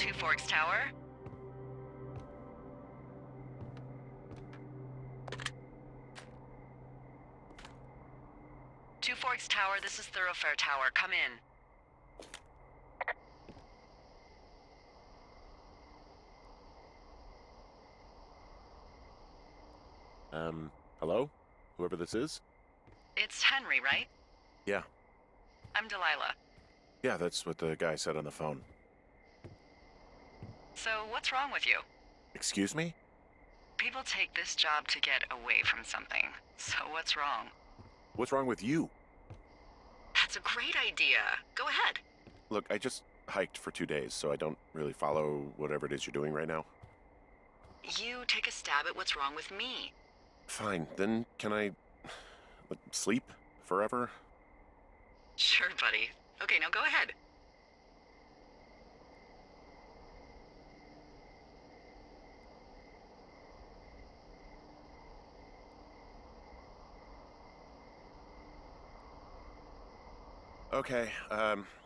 Two Forks Tower? Two Forks Tower, this is Thoroughfare Tower. Come in. Hello? Whoever this is? It's Henry, right? Yeah. I'm Delilah. Yeah, that's what the guy said on the phone. So, what's wrong with you? Excuse me? People take this job to get away from something. So what's wrong? What's wrong with you? That's a great idea. Go ahead. Look, I just hiked for 2 days, so I don't really follow whatever it is you're doing right now. You take a stab at what's wrong with me. Fine, then can I sleep forever? Sure, buddy. Okay, now go ahead. Okay,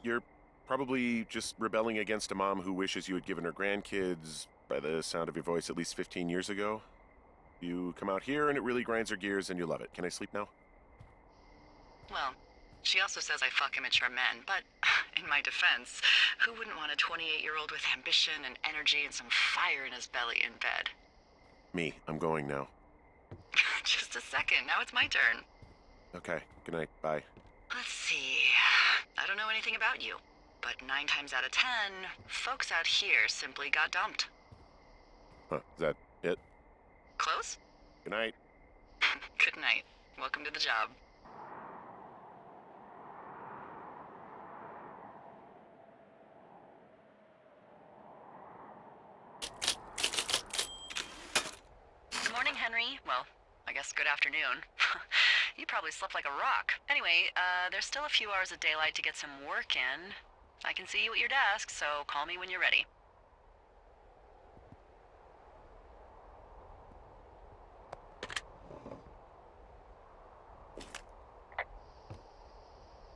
you're probably just rebelling against a mom who wishes you had given her grandkids, by the sound of your voice, at least 15 years ago. You come out here and it really grinds her gears and you love it. Can I sleep now? Well, she also says I fuck immature men, but in my defense, who wouldn't want a 28-year-old with ambition and energy and some fire in his belly in bed? Me, I'm going now. Just a second, now it's my turn. Okay, good night, bye. Let's see. I don't know anything about you, but 9 times out of 10, folks out here simply got dumped. Huh, is that it? Close? Good night. Good night. Welcome to the job. Good morning, Henry. Well, I guess good afternoon. You probably slept like a rock. Anyway, there's still a few hours of daylight to get some work in. I can see you at your desk, so call me when you're ready.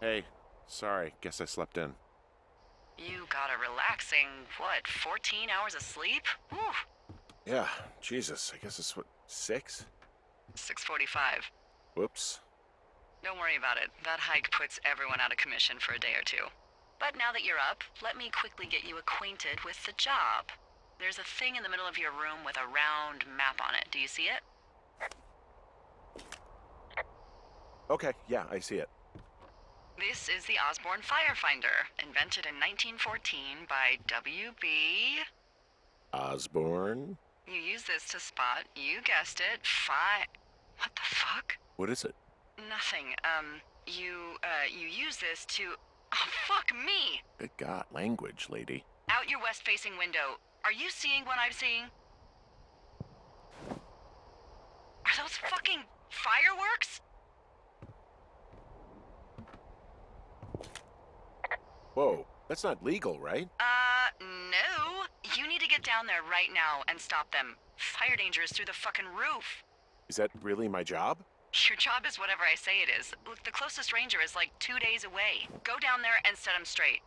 Hey, sorry, guess I slept in. You got a relaxing, 14 hours of sleep? Whew. Yeah, Jesus, I guess it's 6? 6:45. Whoops. Don't worry about it. That hike puts everyone out of commission for a day or two. But now that you're up, let me quickly get you acquainted with the job. There's a thing in the middle of your room with a round map on it. Do you see it? Okay, yeah, I see it. This is the Osborne Firefinder, invented in 1914 by W.B. Osborne? You use this to spot, you guessed it, What the fuck? What is it? Nothing. You use this to... Oh, fuck me! Good God, language, lady. Out your west-facing window. Are you seeing what I'm seeing? Are those fucking fireworks? Whoa, that's not legal, right? No. You need to get down there right now and stop them. Fire danger is through the fucking roof. Is that really my job? Your job is whatever I say it is. Look, the closest ranger is like 2 days away. Go down there and set him straight.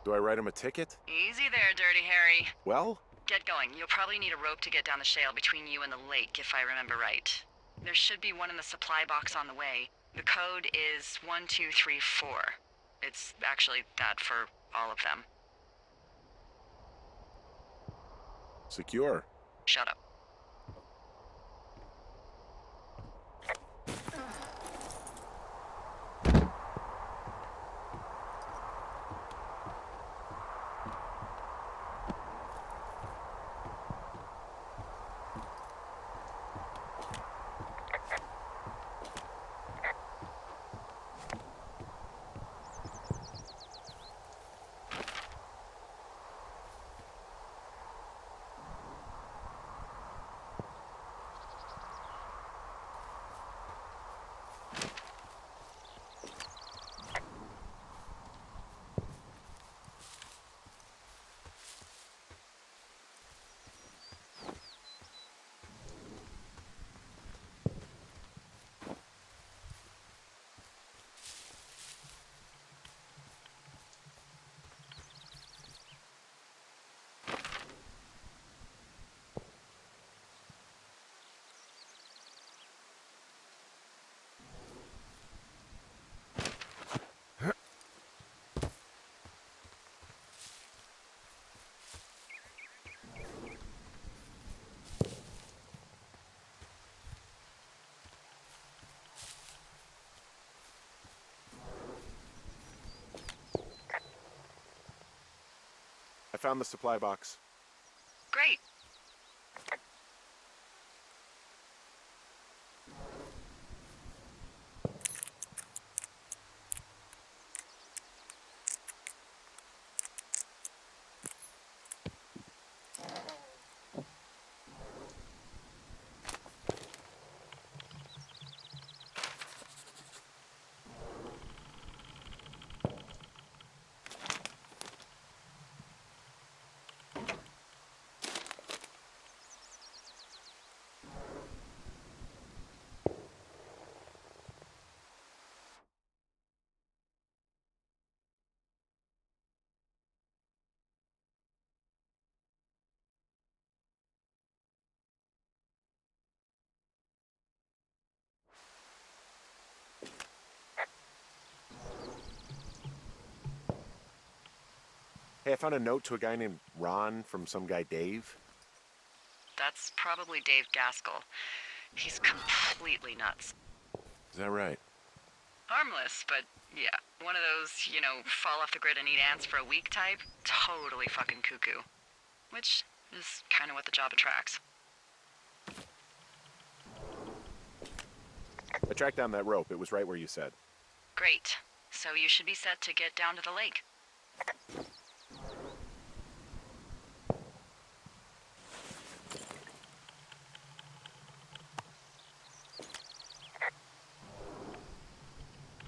Do I write him a ticket? Easy there, Dirty Harry. Well? Get going. You'll probably need a rope to get down the shale between you and the lake, if I remember right. There should be one in the supply box on the way. The code is 1234. It's actually that for all of them. Secure. Shut up. found the supply box. Great. Hey, I found a note to a guy named Ron from some guy Dave. That's probably Dave Gaskell. He's completely nuts. Is that right? Harmless, but yeah, one of those, fall off the grid and eat ants for a week type. Totally fucking cuckoo. Which is kind of what the job attracts. I tracked down that rope. It was right where you said. Great. So you should be set to get down to the lake.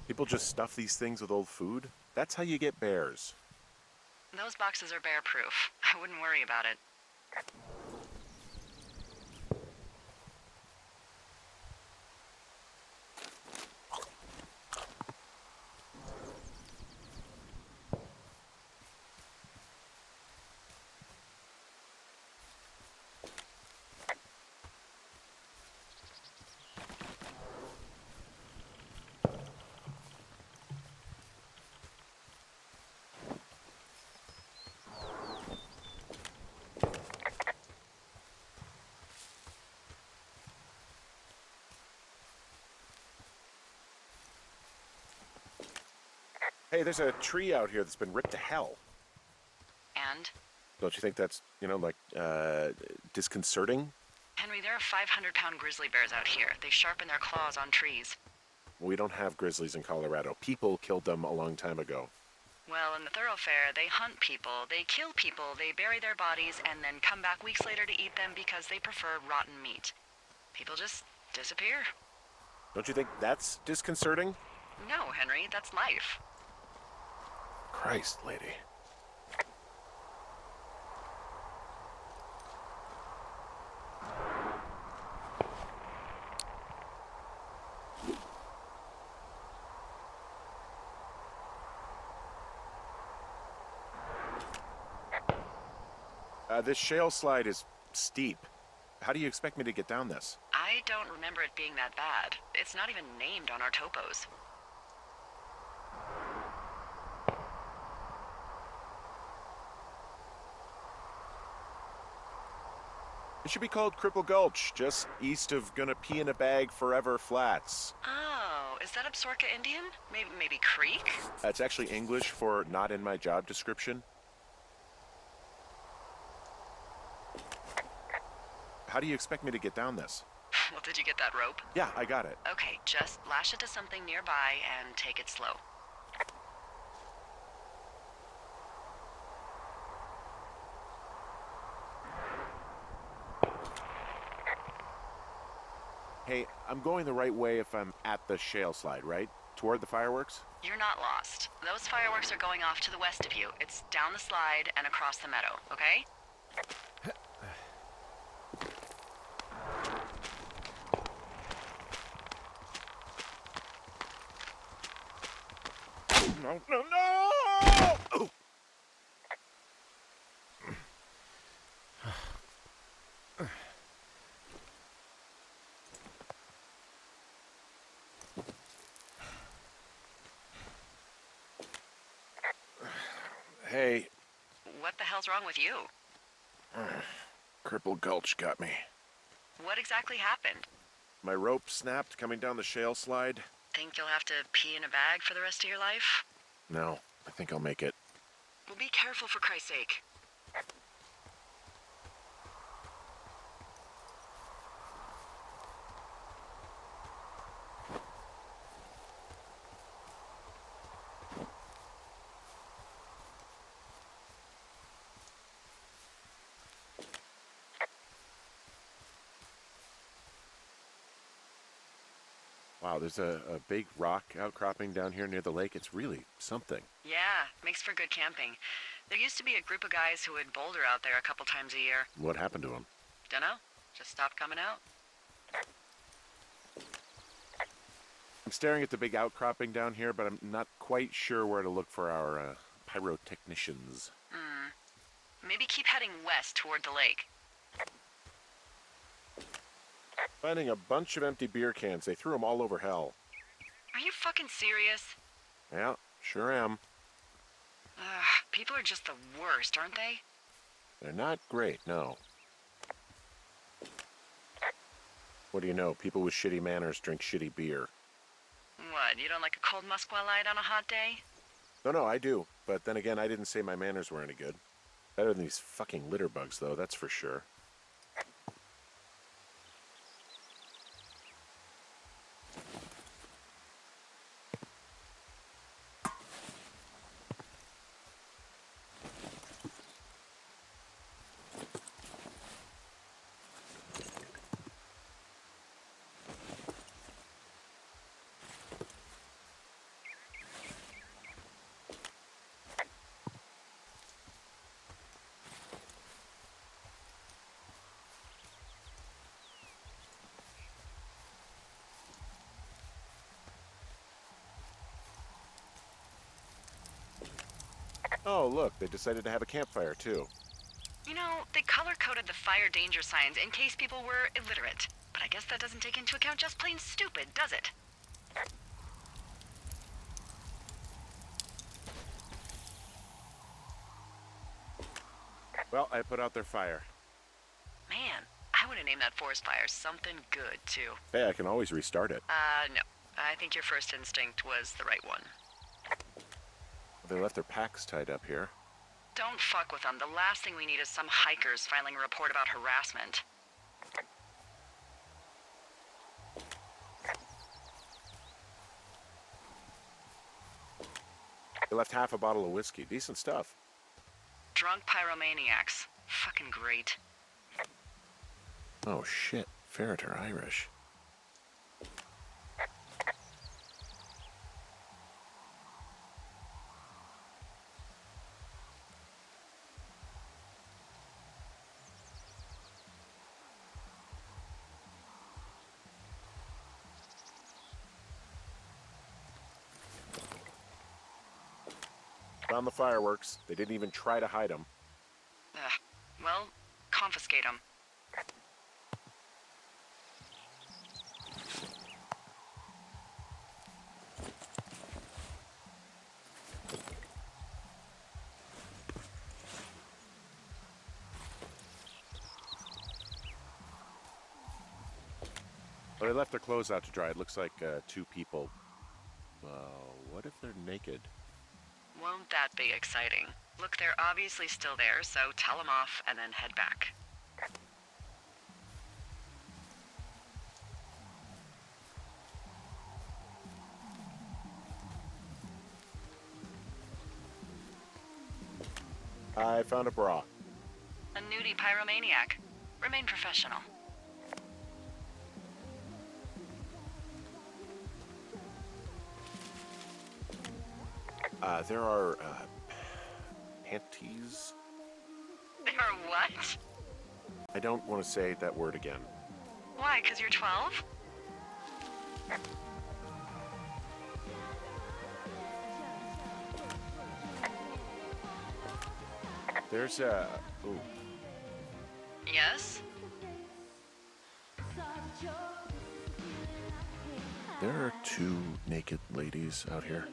People just stuff these things with old food? That's how you get bears. Those boxes are bear-proof. I wouldn't worry about it. Hey, there's a tree out here that's been ripped to hell. And? Don't you think that's, disconcerting? Henry, there are 500-pound grizzly bears out here. They sharpen their claws on trees. We don't have grizzlies in Colorado. People killed them a long time ago. Well, in the thoroughfare, they hunt people, they kill people, they bury their bodies, and then come back weeks later to eat them because they prefer rotten meat. People just disappear. Don't you think that's disconcerting? No, Henry, that's life. Christ, lady. This shale slide is steep. How do you expect me to get down this? I don't remember it being that bad. It's not even named on our topos. It should be called Cripple Gulch, just east of Gonna Pee in a Bag Forever Flats. Oh, is that Absorka Indian? Maybe Creek? That's actually English for not in my job description. How do you expect me to get down this? Well, did you get that rope? Yeah, I got it. Okay, just lash it to something nearby and take it slow. Hey, I'm going the right way if I'm at the shale slide, right? Toward the fireworks? You're not lost. Those fireworks are going off to the west of you. It's down the slide and across the meadow, okay? No, no, no! Oh. Hey. What the hell's wrong with you? Cripple Gulch got me. What exactly happened? My rope snapped coming down the shale slide. Think you'll have to pee in a bag for the rest of your life? No, I think I'll make it. Well, be careful for Christ's sake. Wow, there's a big rock outcropping down here near the lake. It's really something. Yeah, makes for good camping. There used to be a group of guys who would boulder out there a couple times a year. What happened to them? Dunno. Just stopped coming out. I'm staring at the big outcropping down here, but I'm not quite sure where to look for our pyrotechnicians. Maybe keep heading west toward the lake. Finding a bunch of empty beer cans. They threw them all over hell. Are you fucking serious? Yeah, sure am. People are just the worst, aren't they? They're not great, no. What do you know? People with shitty manners drink shitty beer. What, you don't like a cold Musqua Light on a hot day? No, I do. But then again, I didn't say my manners were any good. Better than these fucking litter bugs, though, that's for sure. Oh, look, they decided to have a campfire, too. You know, they color-coded the fire danger signs in case people were illiterate. But I guess that doesn't take into account just plain stupid, does it? Well, I put out their fire. Man, I would have named that forest fire something good, too. Hey, I can always restart it. No. I think your first instinct was the right one. They left their packs tied up here. Don't fuck with them. The last thing we need is some hikers filing a report about harassment. They left half a bottle of whiskey. Decent stuff. Drunk pyromaniacs. Fucking great. Oh, shit. Ferret are Irish. Found the fireworks. They didn't even try to hide them. Well, confiscate them. Well, they left their clothes out to dry. It looks like two people. What if they're naked? Won't that be exciting? Look, they're obviously still there, so tell them off and then head back. I found a bra. A nudie pyromaniac. Remain professional. There are, panties? There are what? I don't want to say that word again. Why, 'cause you're 12? There's a... Ooh. Yes? There are two naked ladies out here.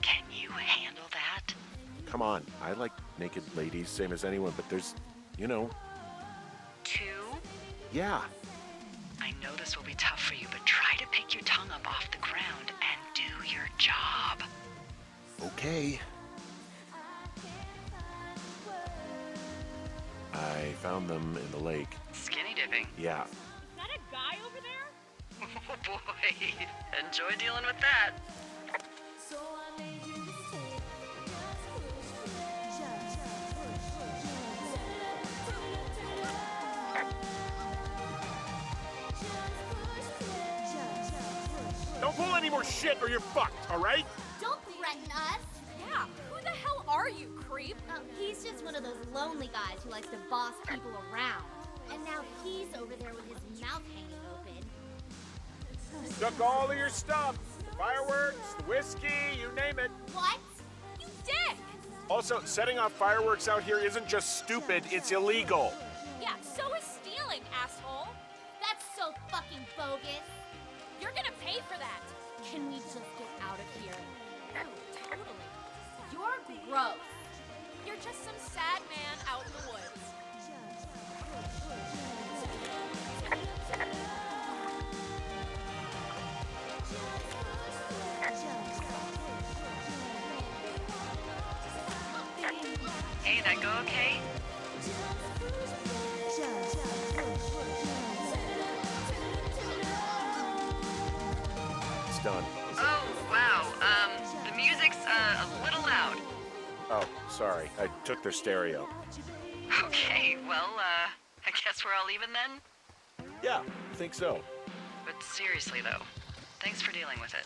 Can you handle that? Come on, I like naked ladies, same as anyone, but there's, you know... Two? Yeah. I know this will be tough for you, but try to pick your tongue up off the ground and do your job. Okay. I found them in the lake. Skinny dipping. Yeah. Is that a guy over there? Oh boy. Enjoy dealing with that. Don't any more shit or you're fucked, all right? Don't threaten us. Yeah, who the hell are you, creep? Oh, he's just one of those lonely guys who likes to boss people around. And now he's over there with his mouth hanging open. Took all of your stuff. The fireworks, the whiskey, you name it. What? You dick! Also, setting off fireworks out here isn't just stupid, it's illegal. Yeah, so is stealing, asshole. That's so fucking bogus. You're gonna pay for that. Can we just get out of here? Oh, totally. You're gross. You're just some sad man out in the woods. Hey, that go okay? It's done. Oh, wow. The music's a little loud. Oh, sorry. I took their stereo. Okay, well, I guess we're all even then? Yeah, think so. But seriously, though, thanks for dealing with it.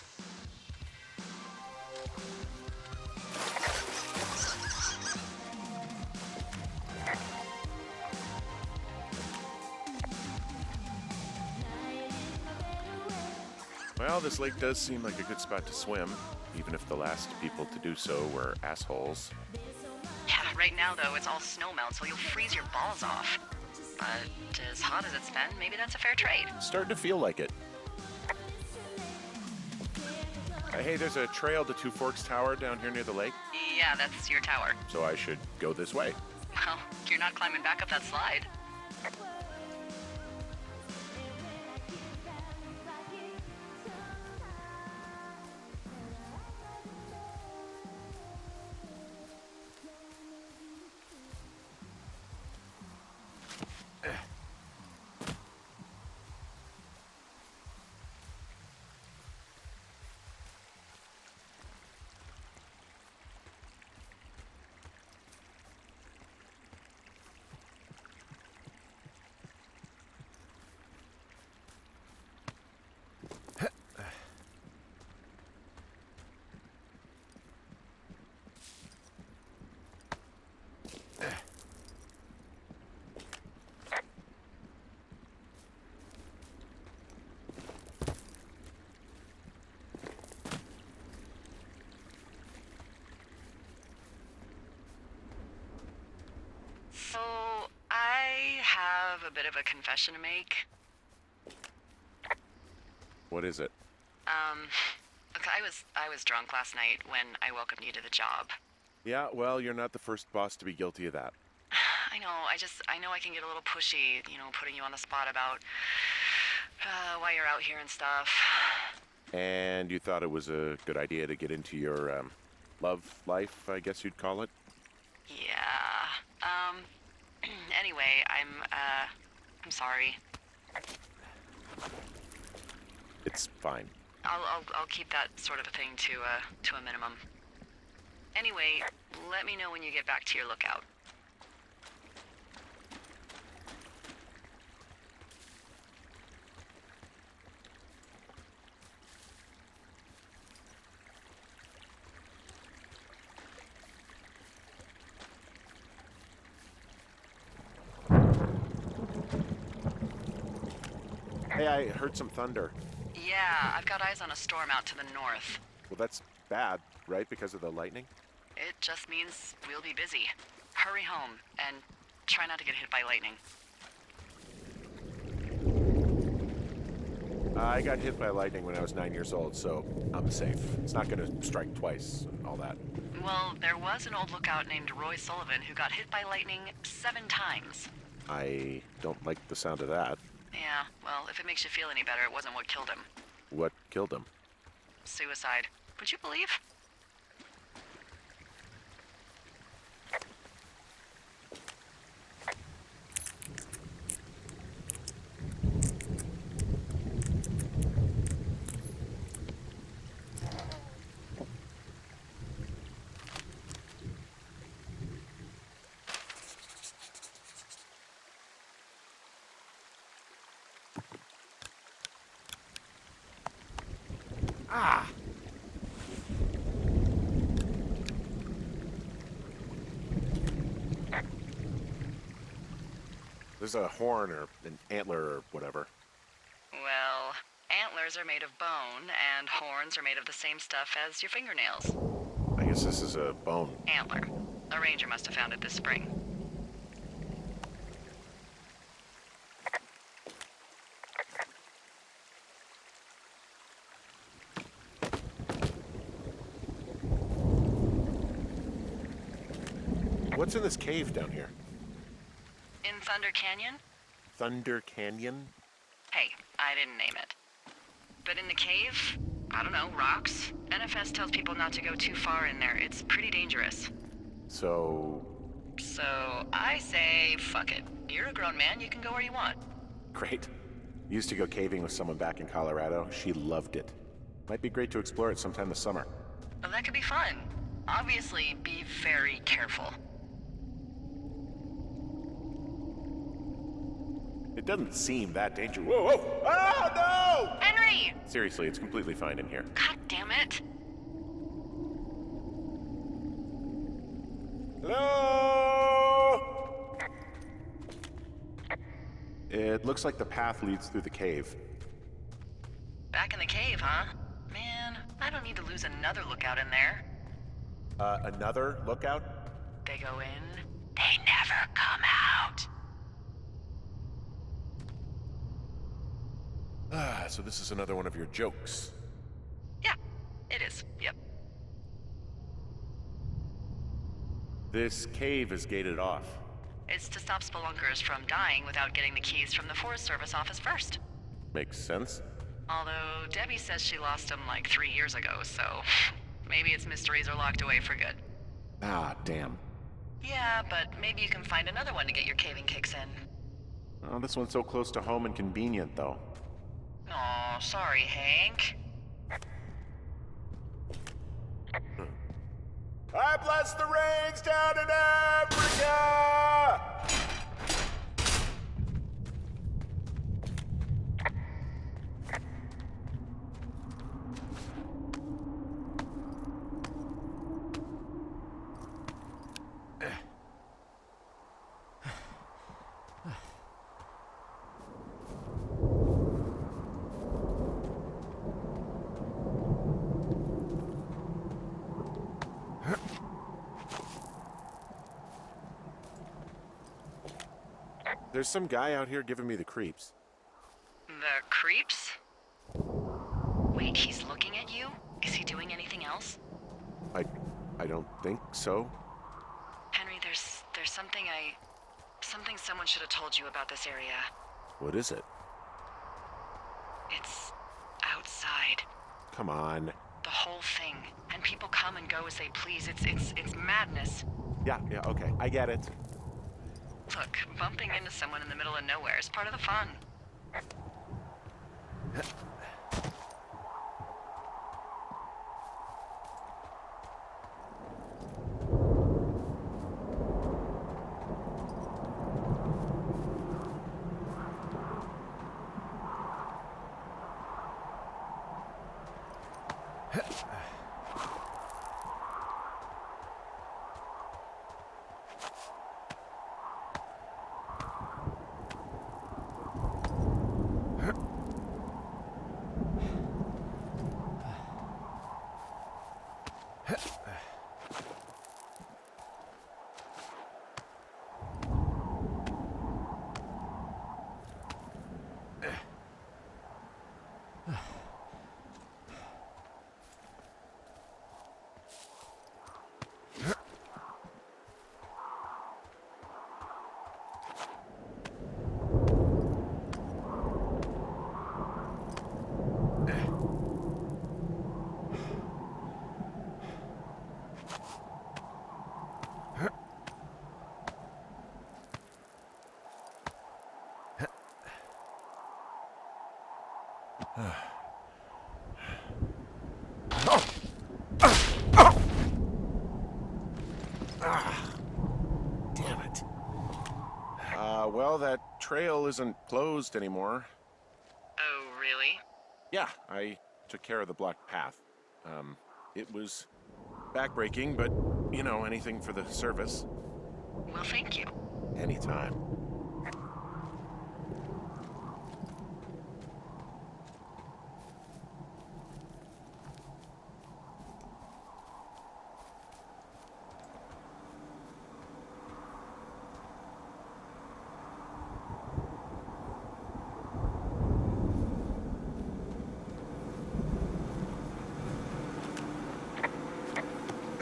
Well, this lake does seem like a good spot to swim, even if the last people to do so were assholes. Yeah, right now, though, it's all snowmelt, so you'll freeze your balls off. But as hot as it's been, maybe that's a fair trade. Starting to feel like it. Hey, there's a trail to Two Forks Tower down here near the lake, Yeah, that's your tower. so I should go this way. Well, you're not climbing back up that slide. So, I have a bit of a confession to make. What is it? Look, I was drunk last night when I welcomed you to the job. Yeah, well, you're not the first boss to be guilty of that. I know, I know I can get a little pushy, putting you on the spot about why you're out here and stuff. And you thought it was a good idea to get into your, love life, I guess you'd call it? Yeah. Anyway, I'm sorry. It's fine. I'll keep that sort of a thing to a minimum. Anyway, let me know when you get back to your lookout. Hey, I heard some thunder. Yeah, I've got eyes on a storm out to the north. Well, that's bad, right? Because of the lightning? It just means we'll be busy. Hurry home, and try not to get hit by lightning. I got hit by lightning when I was 9 years old, so I'm safe. It's not gonna strike twice and all that. Well, there was an old lookout named Roy Sullivan who got hit by lightning 7 times. I don't like the sound of that. Yeah, well, if it makes you feel any better, it wasn't what killed him. What killed him? Suicide. Would you believe? Ah! There's a horn or an antler or whatever. Well, antlers are made of bone, and horns are made of the same stuff as your fingernails. I guess this is a bone. Antler. A ranger must have found it this spring. What's in this cave down here? In Thunder Canyon? Thunder Canyon? Hey, I didn't name it. But in the cave, I don't know, rocks? NFS tells people not to go too far in there. It's pretty dangerous. So... So, I say, fuck it. You're a grown man, you can go where you want. Great. Used to go caving with someone back in Colorado. She loved it. Might be great to explore it sometime this summer. Well, that could be fun. Obviously, be very careful. It doesn't seem that dangerous. Whoa, whoa! Oh, no! Henry! Seriously, it's completely fine in here. God damn it. Hello? It looks like the path leads through the cave. Back in the cave, huh? Man, I don't need to lose another lookout in there. Another lookout? They go in, they never come out. Ah, so this is another one of your jokes. Yeah, it is. Yep. This cave is gated off. It's to stop spelunkers from dying without getting the keys from the Forest Service office first. Makes sense. Although Debbie says she lost them like 3 years ago, so maybe its mysteries are locked away for good. Ah, damn. Yeah, but maybe you can find another one to get your caving kicks in. Oh, this one's so close to home and convenient, though. Aw, sorry, Hank. I bless the rains down in Africa! There's some guy out here giving me the creeps. The creeps? Wait, he's looking at you? Is he doing anything else? I don't think so. Henry, there's something someone should have told you about this area. What is it? It's outside. Come on. The whole thing. And people come and go as they please. It's madness. Yeah, okay. I get it. Look, bumping into someone in the middle of nowhere is part of the fun. Damn it. Well, that trail isn't closed anymore. Oh, really? Yeah, I took care of the blocked path. It was backbreaking, but, you know, anything for the service. Well, thank you. Anytime.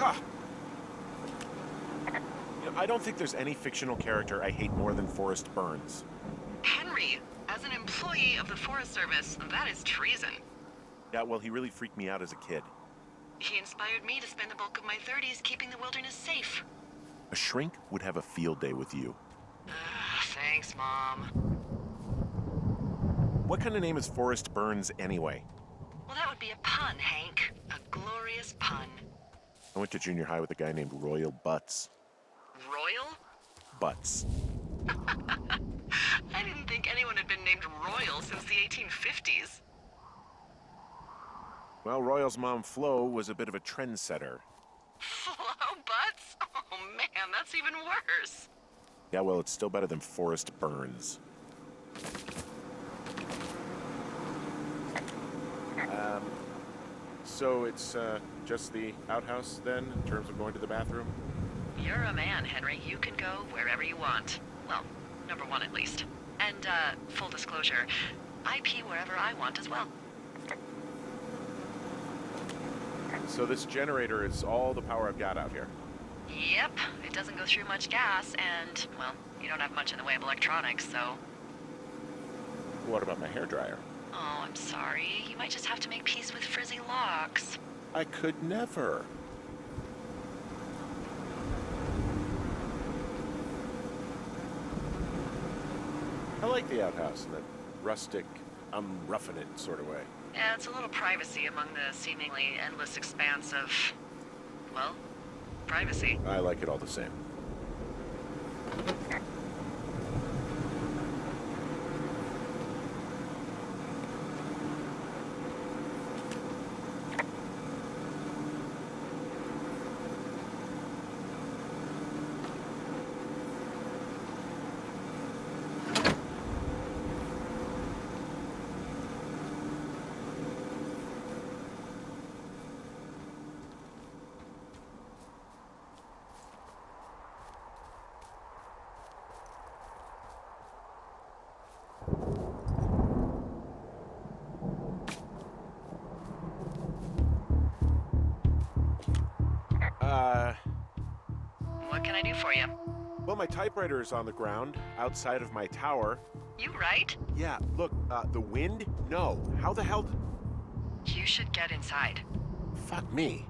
Ah. You know, I don't think there's any fictional character I hate more than Forrest Burns. Henry, as an employee of the Forest Service, that is treason. Yeah, well, he really freaked me out as a kid. He inspired me to spend the bulk of my 30s keeping the wilderness safe. A shrink would have a field day with you. Thanks, Mom. What kind of name is Forrest Burns anyway? Well, that would be a pun, Hank. A glorious pun. I went to junior high with a guy named Royal Butts. Royal? Butts. I didn't think anyone had been named Royal since the 1850s. Well, Royal's mom, Flo, was a bit of a trendsetter. Flo Butts? Oh man, that's even worse. Yeah, well, it's still better than Forrest Burns. So it's just the outhouse then, in terms of going to the bathroom? You're a man, Henry. You can go wherever you want. Well, number one at least. And, full disclosure, I pee wherever I want as well. So this generator is all the power I've got out here. Yep, it doesn't go through much gas, and, well, you don't have much in the way of electronics, so... What about my hairdryer? Oh, I'm sorry. You might just have to make peace with frizzy locks. I could never. I like the outhouse in that rustic, I'm roughing it sort of way. Yeah, it's a little privacy among the seemingly endless expanse of, well, privacy. I like it all the same. What can I do for you? Well, my typewriter is on the ground, outside of my tower. You right? Yeah, look, the wind? No. How the hell You should get inside. Fuck me.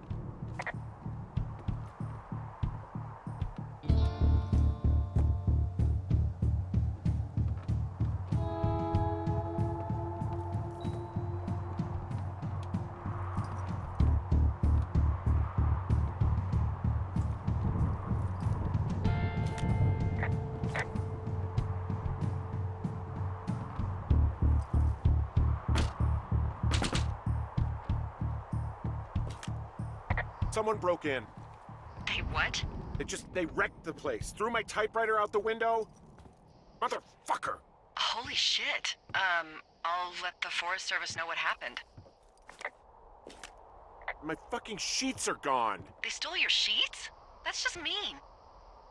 Someone broke in. Hey, what? They wrecked the place. Threw my typewriter out the window. Motherfucker! Holy shit. I'll let the Forest Service know what happened. My fucking sheets are gone. They stole your sheets? That's just mean.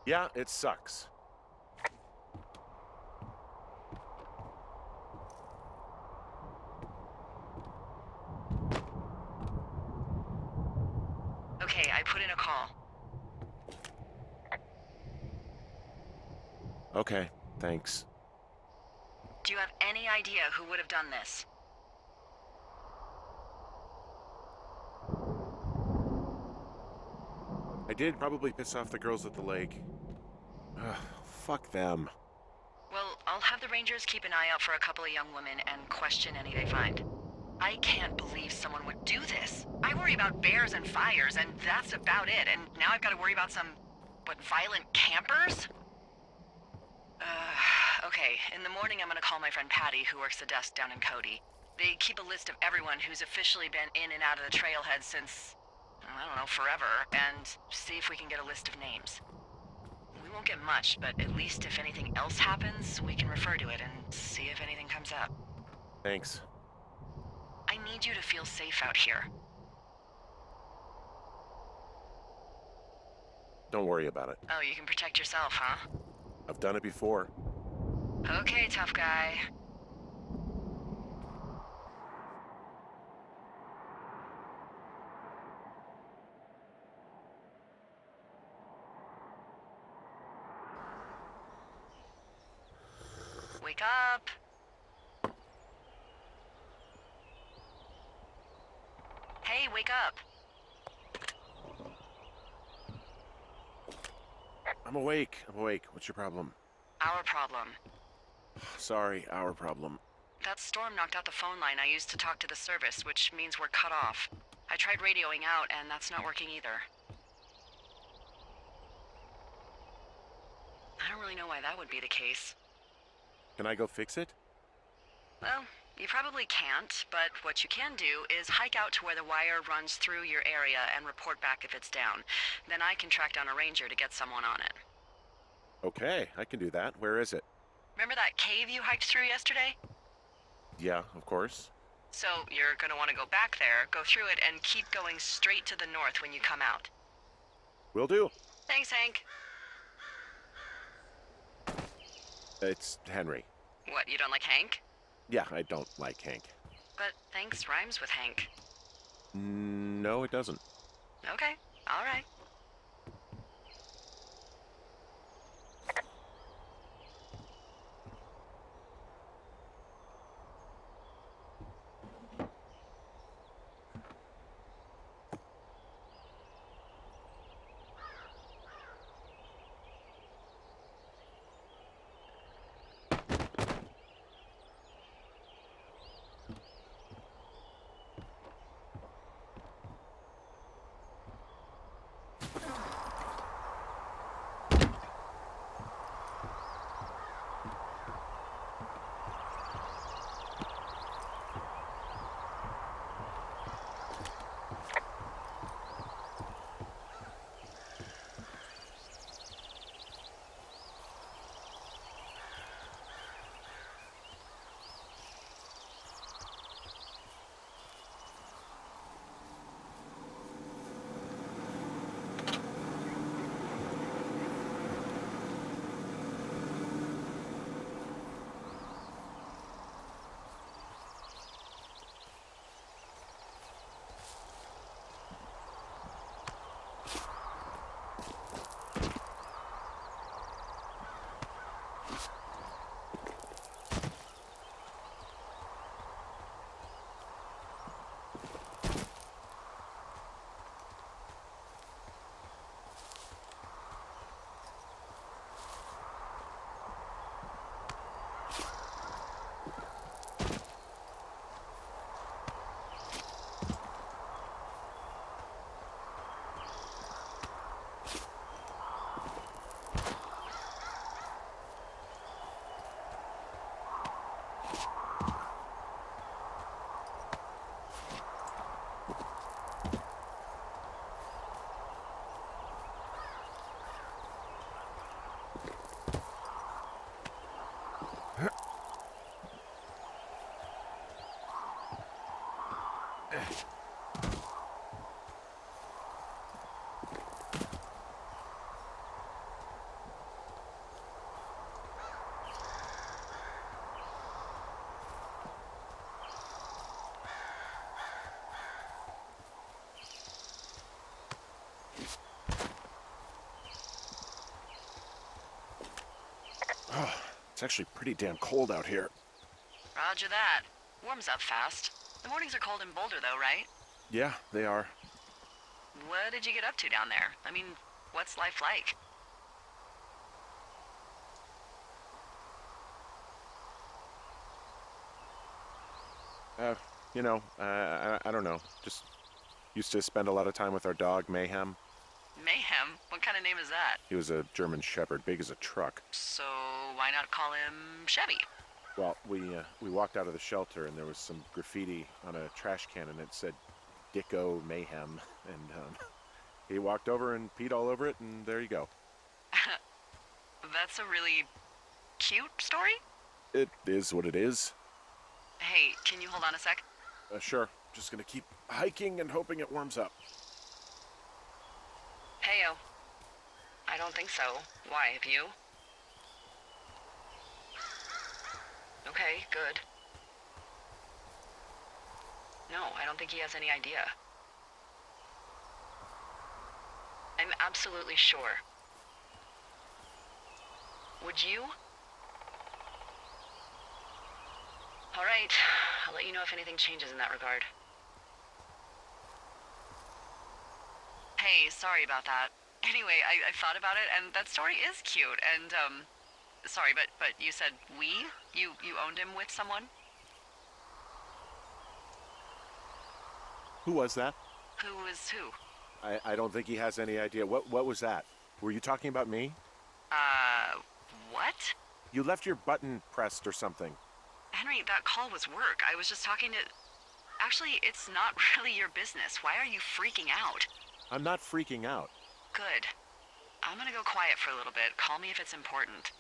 Yeah, it sucks. Okay, I put in a call. Okay, thanks. Do you have any idea who would have done this? I did probably piss off the girls at the lake. Ugh, fuck them. Well, I'll have the Rangers keep an eye out for a couple of young women and question any they find. I can't believe someone would do this. I worry about bears and fires, and that's about it. And now I've got to worry about some, violent campers? Okay, in the morning I'm gonna call my friend Patty, who works the desk down in Cody. They keep a list of everyone who's officially been in and out of the trailhead since, I don't know, forever, and see if we can get a list of names. We won't get much, but at least if anything else happens, we can refer to it and see if anything comes up. Thanks. I need you to feel safe out here. Don't worry about it. Oh, you can protect yourself, huh? I've done it before. Okay, tough guy. Wake up. Hey, wake up. I'm awake. I'm awake. What's your problem? Our problem. Sorry, our problem. That storm knocked out the phone line I used to talk to the service, which means we're cut off. I tried radioing out, and that's not working either. I don't really know why that would be the case. Can I go fix it? Well, you probably can't, but what you can do is hike out to where the wire runs through your area and report back if it's down. Then I can track down a ranger to get someone on it. Okay, I can do that. Where is it? Remember that cave you hiked through yesterday? Yeah, of course. So you're gonna want to go back there, go through it, and keep going straight to the north when you come out. Will do. Thanks, Hank. It's Henry. What, you don't like Hank? Yeah, I don't like Hank. But thanks rhymes with Hank. No, it doesn't. Okay, all right. Oh, it's actually pretty damn cold out here. Roger that. Warms up fast. The mornings are cold in Boulder, though, right? Yeah, they are. What did you get up to down there? I mean, what's life like? I don't know. Just used to spend a lot of time with our dog, Mayhem. Mayhem? What kind of name is that? He was a German Shepherd, big as a truck. So why not call him Chevy? Well, we walked out of the shelter and there was some graffiti on a trash can and it said Dicko Mayhem. And he walked over and peed all over it and there you go. That's a really cute story? It is what it is. Hey, can you hold on a sec? Sure. Just gonna keep hiking and hoping it warms up. Heyo. I don't think so. Why, have you? Okay, good. No, I don't think he has any idea. I'm absolutely sure. Would you? All right. I'll let you know if anything changes in that regard. Hey, sorry about that. Anyway, I thought about it, and that story is cute, and, sorry, but you said we? You owned him with someone? Who was that? Who was who? I don't think he has any idea. What was that? Were you talking about me? What? You left your button pressed or something. Henry, that call was work. I was just talking to... Actually, it's not really your business. Why are you freaking out? I'm not freaking out. Good. I'm gonna go quiet for a little bit. Call me if it's important.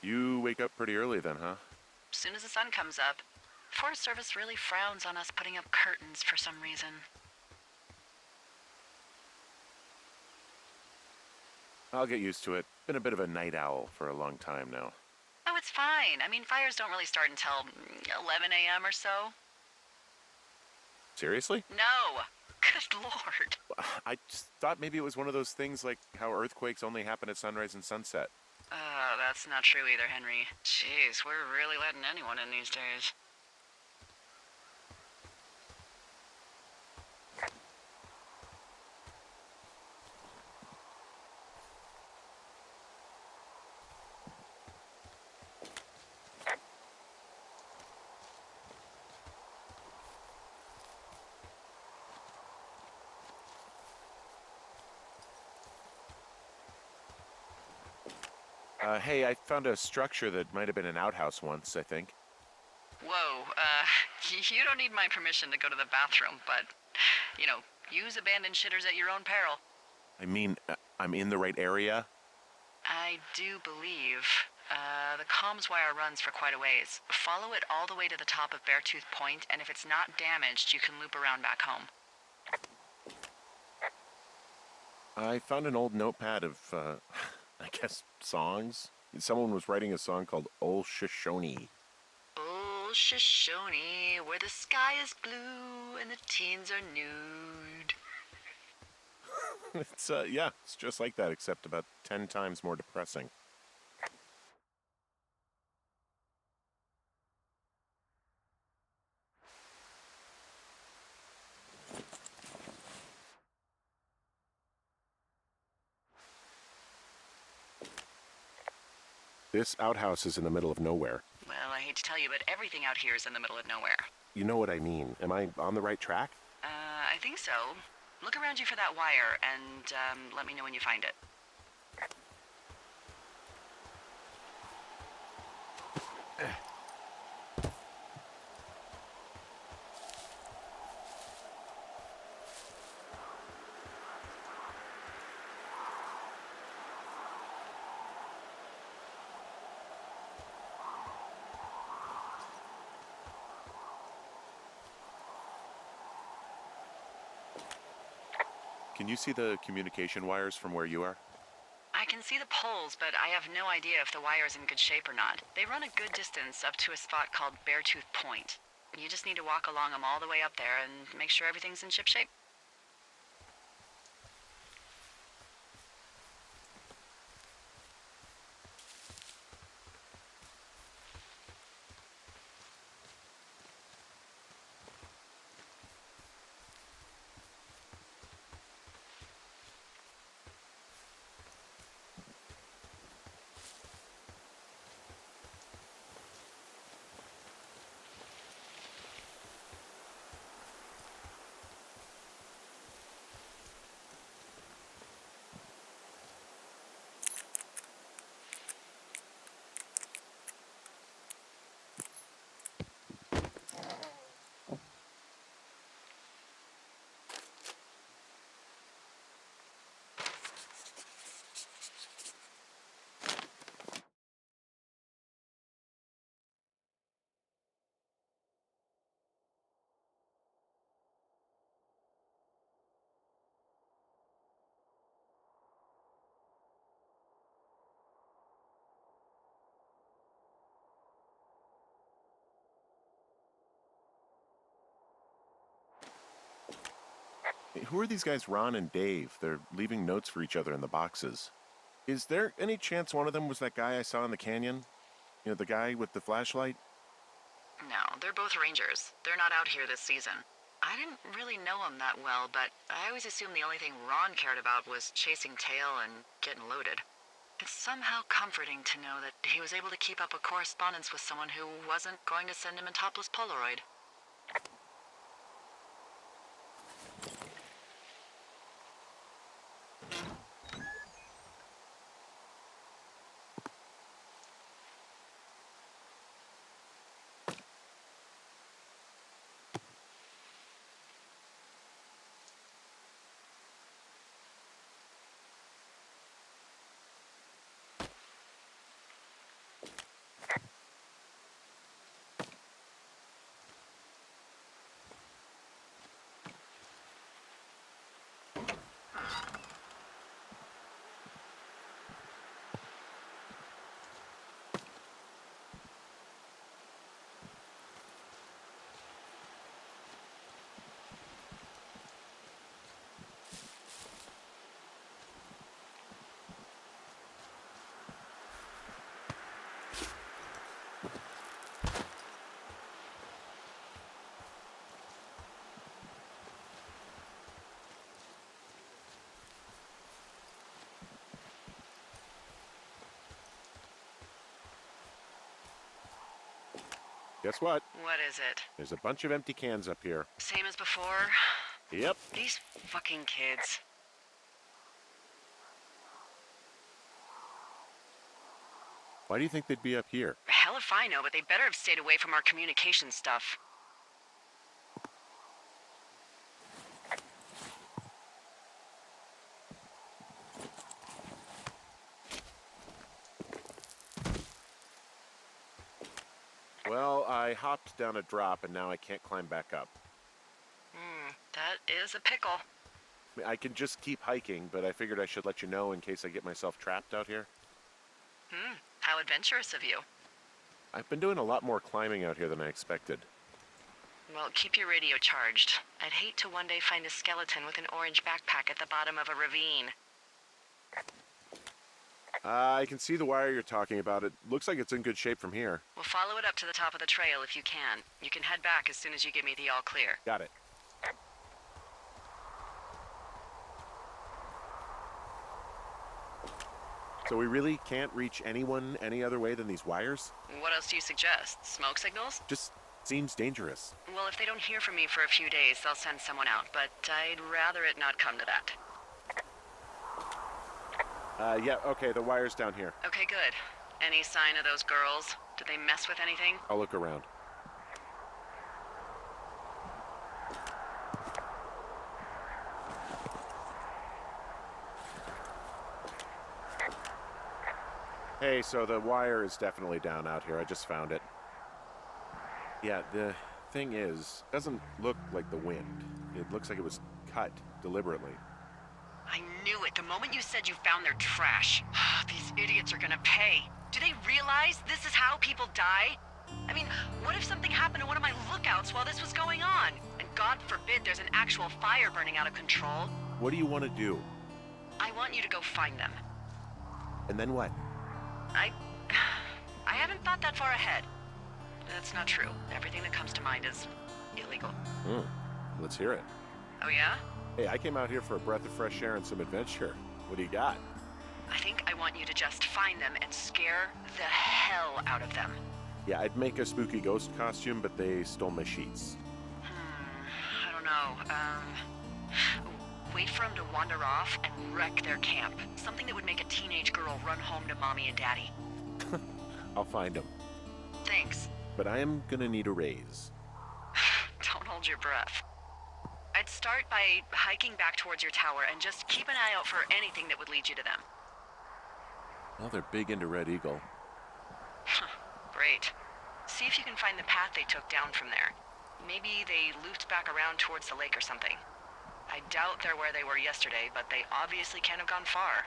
You wake up pretty early then, huh? As soon as the sun comes up. Forest Service really frowns on us putting up curtains for some reason. I'll get used to it. Been a bit of a night owl for a long time now. Oh, it's fine. I mean, fires don't really start until 11 a.m. or so. Seriously? No! Good lord. I just thought maybe it was one of those things like how earthquakes only happen at sunrise and sunset. That's not true either, Henry. Jeez, we're really letting anyone in these days. Hey, I found a structure that might have been an outhouse once, I think. Whoa, You don't need my permission to go to the bathroom, but, you know, use abandoned shitters at your own peril. I mean, I'm in the right area? I do believe. The comms wire runs for quite a ways. Follow it all the way to the top of Beartooth Point, and if it's not damaged, you can loop around back home. I found an old notepad of, I guess, songs. Someone was writing a song called Ol Shoshone. Oh, Shoshone, where the sky is blue and the teens are nude. It's, yeah, it's just like that, except about 10 times more depressing. This outhouse is in the middle of nowhere. Well, I hate to tell you, but everything out here is in the middle of nowhere. You know what I mean. Am I on the right track? I think so. Look around you for that wire, and, let me know when you find it. Can you see the communication wires from where you are? I can see the poles, but I have no idea if the wire's in good shape or not. They run a good distance up to a spot called Beartooth Point. You just need to walk along them all the way up there and make sure everything's in ship shape. Hey, who are these guys, Ron and Dave? They're leaving notes for each other in the boxes. Is there any chance one of them was that guy I saw in the canyon? You know, the guy with the flashlight? No, they're both rangers. They're not out here this season. I didn't really know him that well, but I always assumed the only thing Ron cared about was chasing tail and getting loaded. It's somehow comforting to know that he was able to keep up a correspondence with someone who wasn't going to send him a topless Polaroid. Guess what? What is it? There's a bunch of empty cans up here. Same as before? Yep. These fucking kids. Why do you think they'd be up here? Hell if I know, but they better have stayed away from our communication stuff. I hopped down a drop and now I can't climb back up. That is a pickle. I mean, I can just keep hiking, but I figured I should let you know in case I get myself trapped out here. How adventurous of you. I've been doing a lot more climbing out here than I expected. Well, keep your radio charged. I'd hate to one day find a skeleton with an orange backpack at the bottom of a ravine. I can see the wire you're talking about. It looks like it's in good shape from here. We'll follow it up to the top of the trail if you can. You can head back as soon as you give me the all clear. Got it. So we really can't reach anyone any other way than these wires? What else do you suggest? Smoke signals? Just seems dangerous. Well, if they don't hear from me for a few days, they'll send someone out, but I'd rather it not come to that. Yeah, okay, the wire's down here. Okay, good. Any sign of those girls? Did they mess with anything? I'll look around. Hey, so the wire is definitely down out here. I just found it. Yeah, the thing is, it doesn't look like the wind. It looks like it was cut deliberately. I knew it the moment you said you found their trash. These idiots are gonna pay. Do they realize this is how people die? I mean, what if something happened to one of my lookouts while this was going on? And God forbid there's an actual fire burning out of control. What do you want to do? I want you to go find them. And then what? I haven't thought that far ahead. That's not true. Everything that comes to mind is illegal. Let's hear it. Oh yeah? Hey, I came out here for a breath of fresh air and some adventure. What do you got? I think I want you to just find them and scare the hell out of them. Yeah, I'd make a spooky ghost costume, but they stole my sheets. I don't know. Wait for them to wander off and wreck their camp. Something that would make a teenage girl run home to mommy and daddy. I'll find them. Thanks. But I am gonna need a raise. Don't hold your breath. I'd start by hiking back towards your tower and just keep an eye out for anything that would lead you to them. Well, they're big into Red Eagle. Great. See if you can find the path they took down from there. Maybe they looped back around towards the lake or something. I doubt they're where they were yesterday, but they obviously can't have gone far.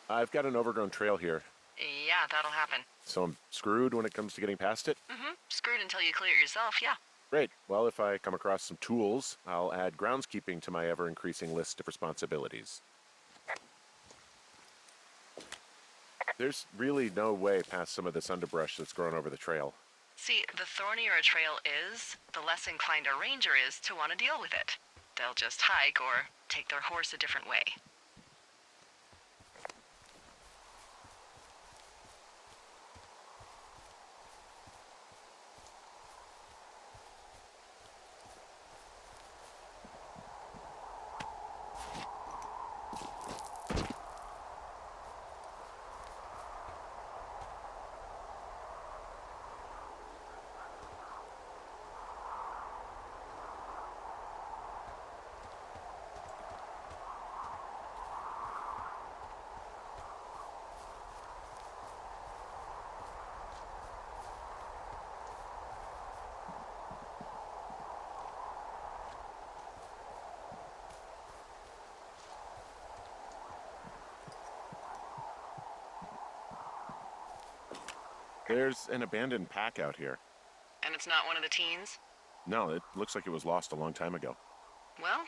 I've got an overgrown trail here, Yeah, that'll happen. so I'm screwed when it comes to getting past it. Screwed until you clear it yourself, yeah. Great. Well, if I come across some tools, I'll add groundskeeping to my ever-increasing list of responsibilities. There's really no way past some of this underbrush that's grown over the trail. See, the thornier a trail is, the less inclined a ranger is to want to deal with it. They'll just hike or take their horse a different way. There's an abandoned pack out here. And it's not one of the teens? No, it looks like it was lost a long time ago. Well,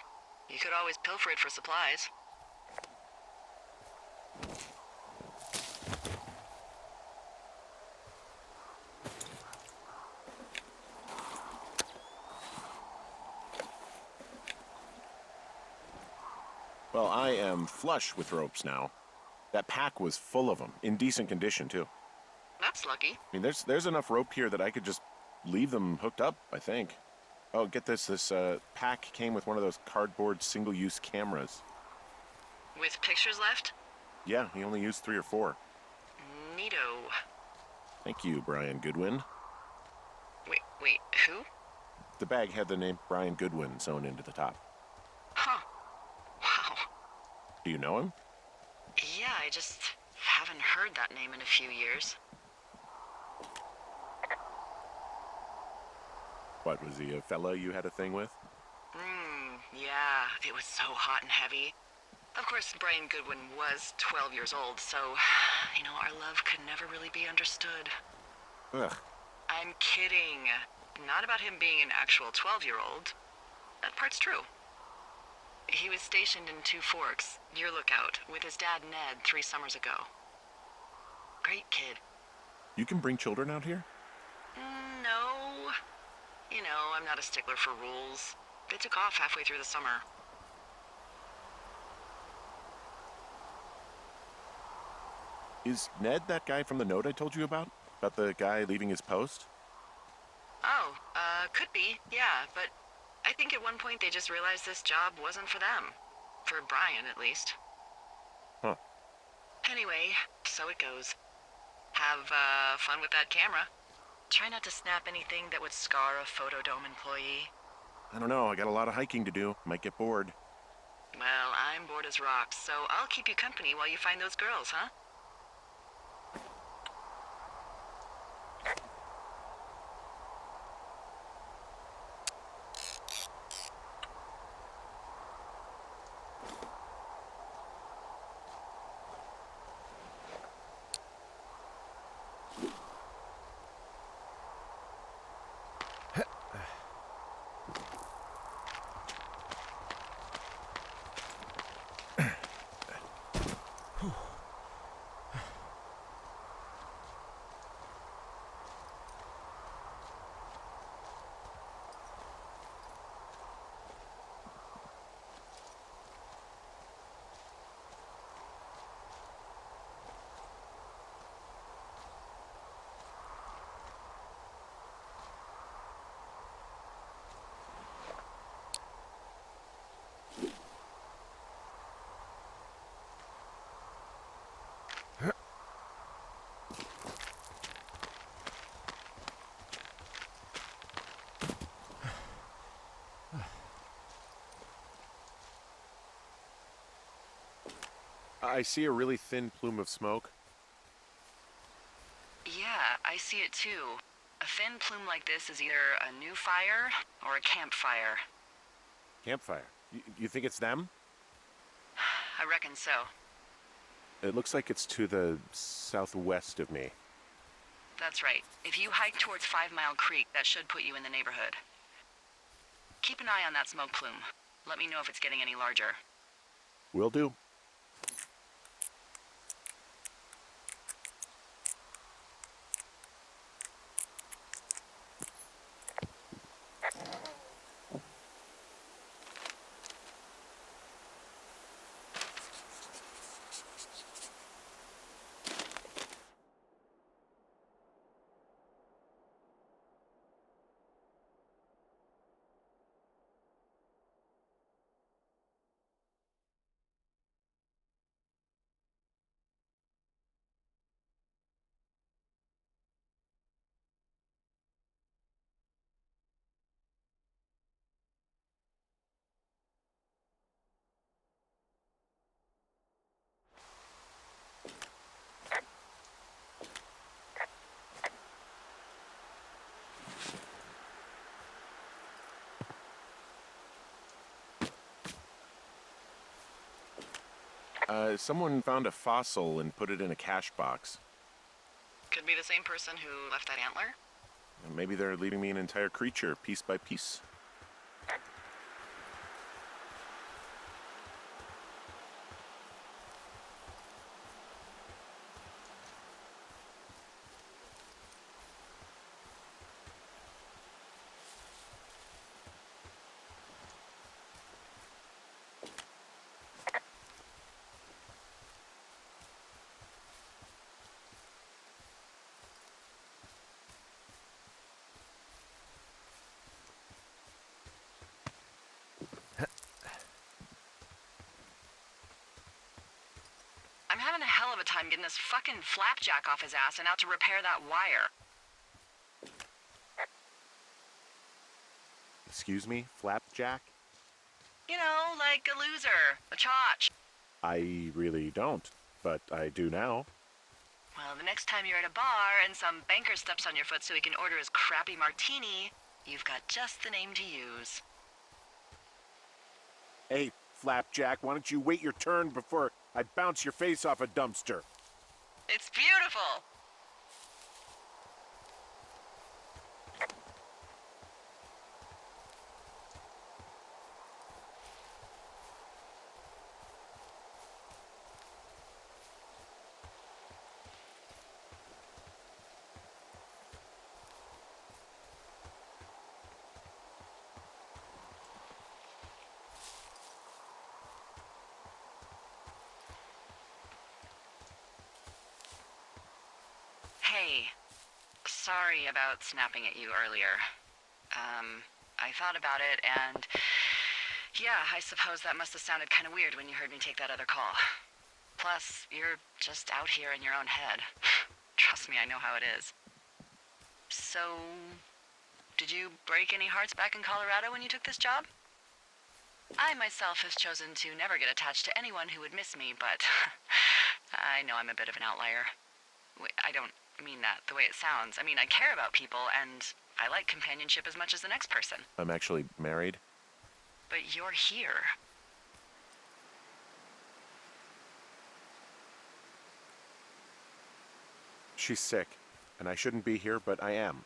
you could always pilfer it for supplies. Well, I am flush with ropes now. That pack was full of them, in decent condition, too. That's lucky. I mean, there's enough rope here that I could just leave them hooked up, I think. Oh, get this. This pack came with one of those cardboard single-use cameras. With pictures left? Yeah, he only used 3 or 4. Neato. Thank you, Brian Goodwin. Wait, who? The bag had the name Brian Goodwin sewn into the top. Huh. Wow. Do you know him? Yeah, I just haven't heard that name in a few years. What, was he a fella you had a thing with? Yeah, it was so hot and heavy. Of course, Brian Goodwin was 12 years old, so, you know, our love could never really be understood. Ugh. I'm kidding. Not about him being an actual 12-year-old. That part's true. He was stationed in Two Forks, your lookout, with his dad Ned 3 summers ago. Great kid. You can bring children out here? No. You know, I'm not a stickler for rules. They took off halfway through the summer. Is Ned that guy from the note I told you about? About the guy leaving his post? Oh, could be, yeah, but I think at one point they just realized this job wasn't for them. For Brian, at least. Huh. Anyway, so it goes. Have, fun with that camera. Try not to snap anything that would scar a Photodome employee. I don't know, I got a lot of hiking to do. Might get bored. Well, I'm bored as rocks, so I'll keep you company while you find those girls, huh? I see a really thin plume of smoke. Yeah, I see it too. A thin plume like this is either a new fire or a campfire. Campfire. You think it's them? I reckon so. It looks like it's to the southwest of me. That's right. If you hike towards 5 Mile Creek, that should put you in the neighborhood. Keep an eye on that smoke plume. Let me know if it's getting any larger. Will do. Someone found a fossil and put it in a cash box. Could be the same person who left that antler. Maybe they're leaving me an entire creature, piece by piece. I'm having a hell of a time getting this fucking flapjack off his ass and out to repair that wire. Excuse me? Flapjack? You know, like a loser, a chotch. I really don't, but I do now. Well, the next time you're at a bar and some banker steps on your foot so he can order his crappy martini, you've got just the name to use. Hey, Flapjack, why don't you wait your turn before I bounce your face off a dumpster? It's beautiful! Hey, sorry about snapping at you earlier. I thought about it and... yeah, I suppose that must have sounded kind of weird when you heard me take that other call. Plus, you're just out here in your own head. Trust me, I know how it is. So, did you break any hearts back in Colorado when you took this job? I myself has chosen to never get attached to anyone who would miss me, but I know I'm a bit of an outlier. I don't mean that the way it sounds. I mean, I care about people, and I like companionship as much as the next person. I'm actually married. But you're here. She's sick, and I shouldn't be here, but I am.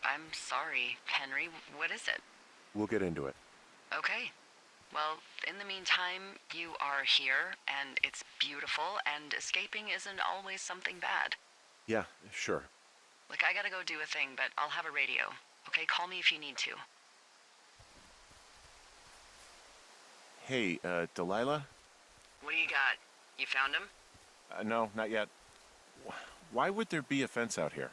I'm sorry, Henry. What is it? We'll get into it. Okay. Well, in the meantime, you are here, and it's beautiful, and escaping isn't always something bad. Yeah, sure. Look, I gotta go do a thing, but I'll have a radio. Okay, call me if you need to. Hey, Delilah? What do you got? You found him? No, not yet. Why would there be a fence out here?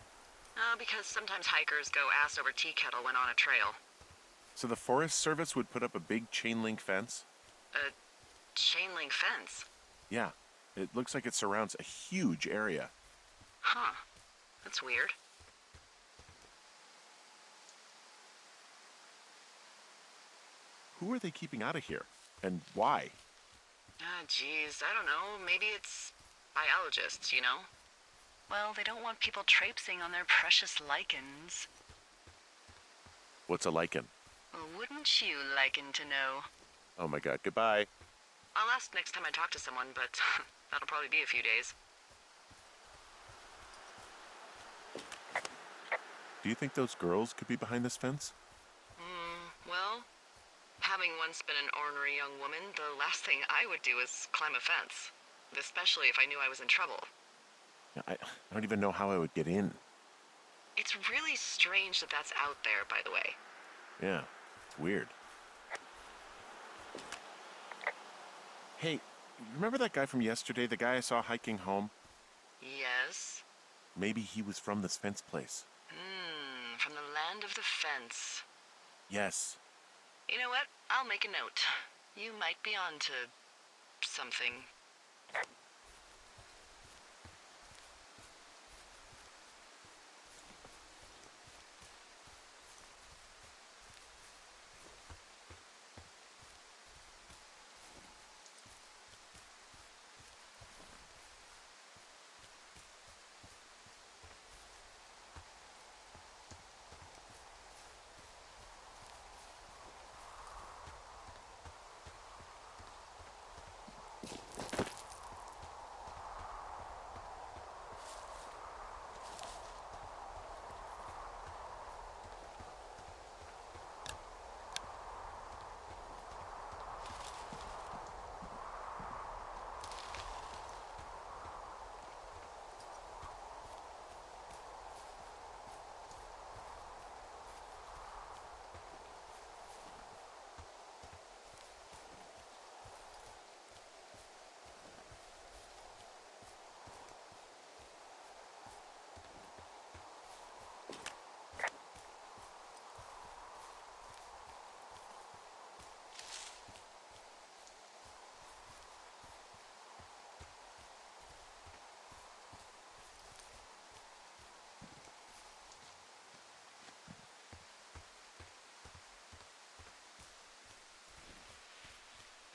Because sometimes hikers go ass over tea kettle when on a trail. So the Forest Service would put up a big chain link fence? A chain link fence? Yeah. It looks like it surrounds a huge area. Huh. That's weird. Who are they keeping out of here? And why? Geez, I don't know. Maybe it's biologists, you know? Well, they don't want people traipsing on their precious lichens. What's a lichen? Wouldn't you liken to know? Oh my god, goodbye. I'll ask next time I talk to someone, but that'll probably be a few days. Do you think those girls could be behind this fence? Well, having once been an ornery young woman, the last thing I would do is climb a fence. Especially if I knew I was in trouble. I don't even know how I would get in. It's really strange that that's out there, by the way. Yeah, it's weird. Hey, remember that guy from yesterday, the guy I saw hiking home? Yes? Maybe he was from this fence place. From the land of the fence. Yes. You know what? I'll make a note. You might be onto something.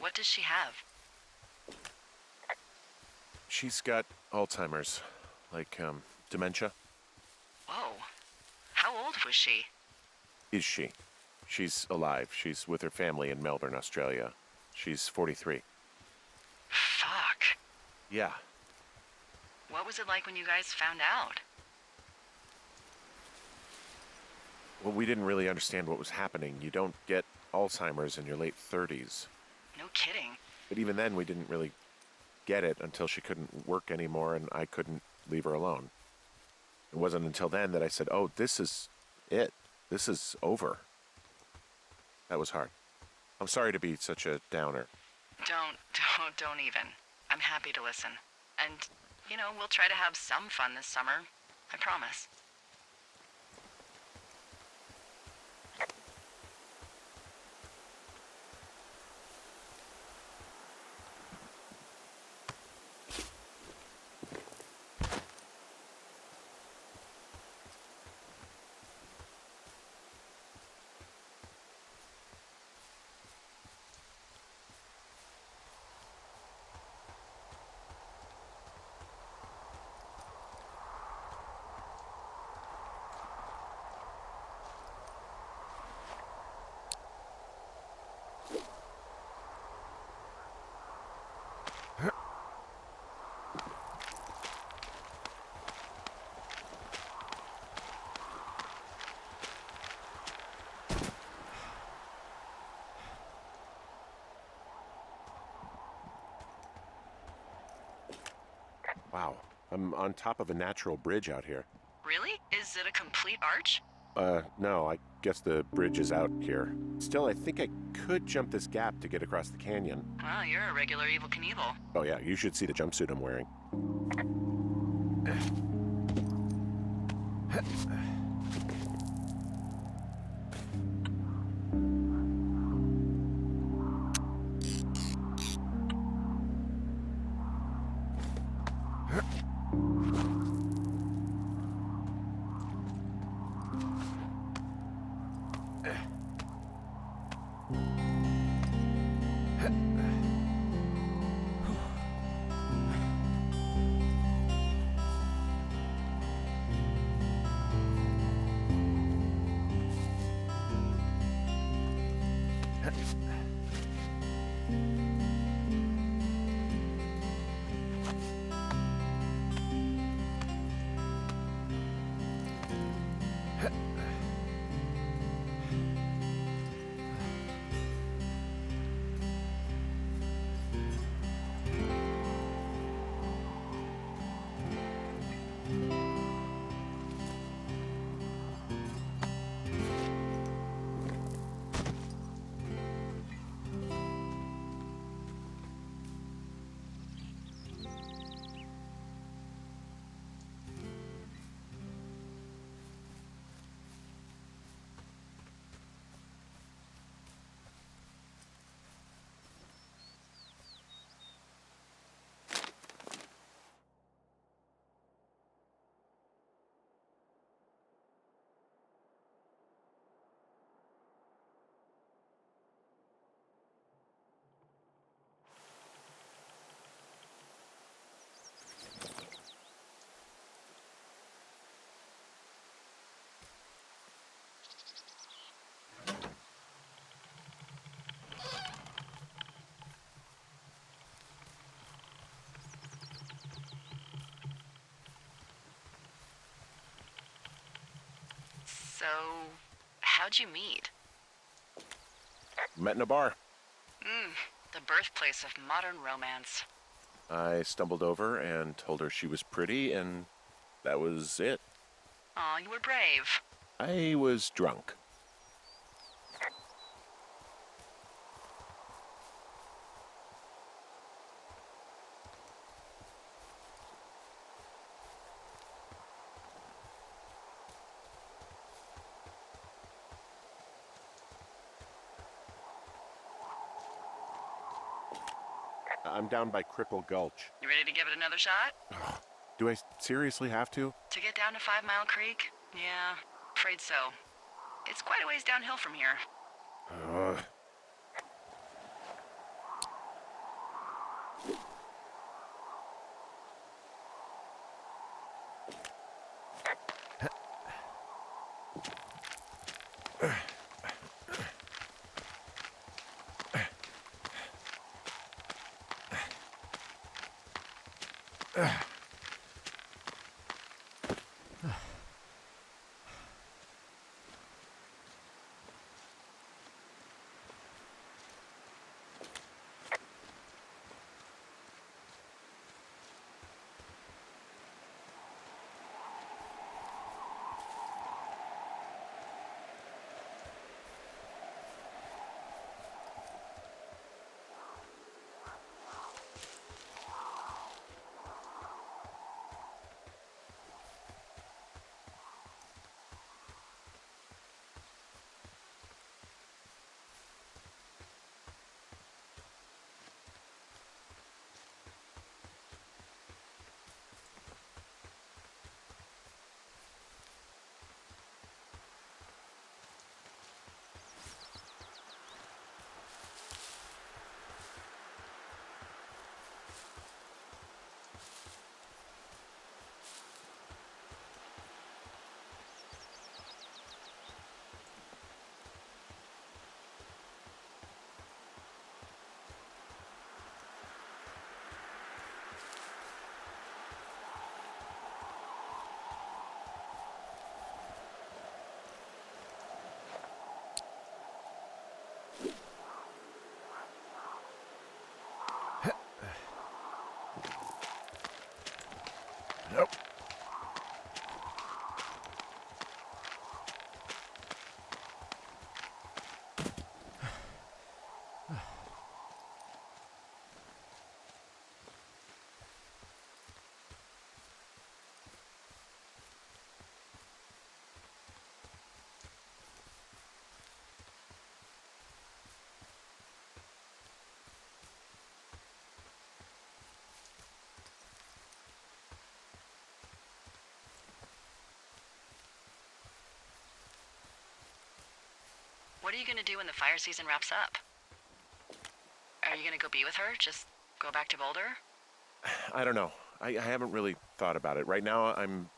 What does she have? She's got Alzheimer's, like, dementia. Whoa. How old was she? Is she? She's alive. She's with her family in Melbourne, Australia. She's 43. Fuck. Yeah. What was it like when you guys found out? Well, we didn't really understand what was happening. You don't get Alzheimer's in your late 30s. No kidding. But even then, we didn't really get it until she couldn't work anymore and I couldn't leave her alone. It wasn't until then that I said, oh, this is it. This is over. That was hard. I'm sorry to be such a downer. Don't even. I'm happy to listen. And, you know, we'll try to have some fun this summer. I promise. Wow. I'm on top of a natural bridge out here. Really? Is it a complete arch? No, I guess the bridge is out here. Still, I think I could jump this gap to get across the canyon. Well, you're a regular Evel Knievel. Oh yeah, you should see the jumpsuit I'm wearing. So, how'd you meet? Met in a bar. The birthplace of modern romance. I stumbled over and told her she was pretty, and that was it. Aw, you were brave. I was drunk. I'm down by Cripple Gulch. You ready to give it another shot? Do I seriously have to? To get down to 5 Mile Creek? Yeah, afraid so. It's quite a ways downhill from here. Nope. What are you gonna do when the fire season wraps up? Are you gonna go be with her? Just go back to Boulder? I don't know. I haven't really thought about it. Right now, I'm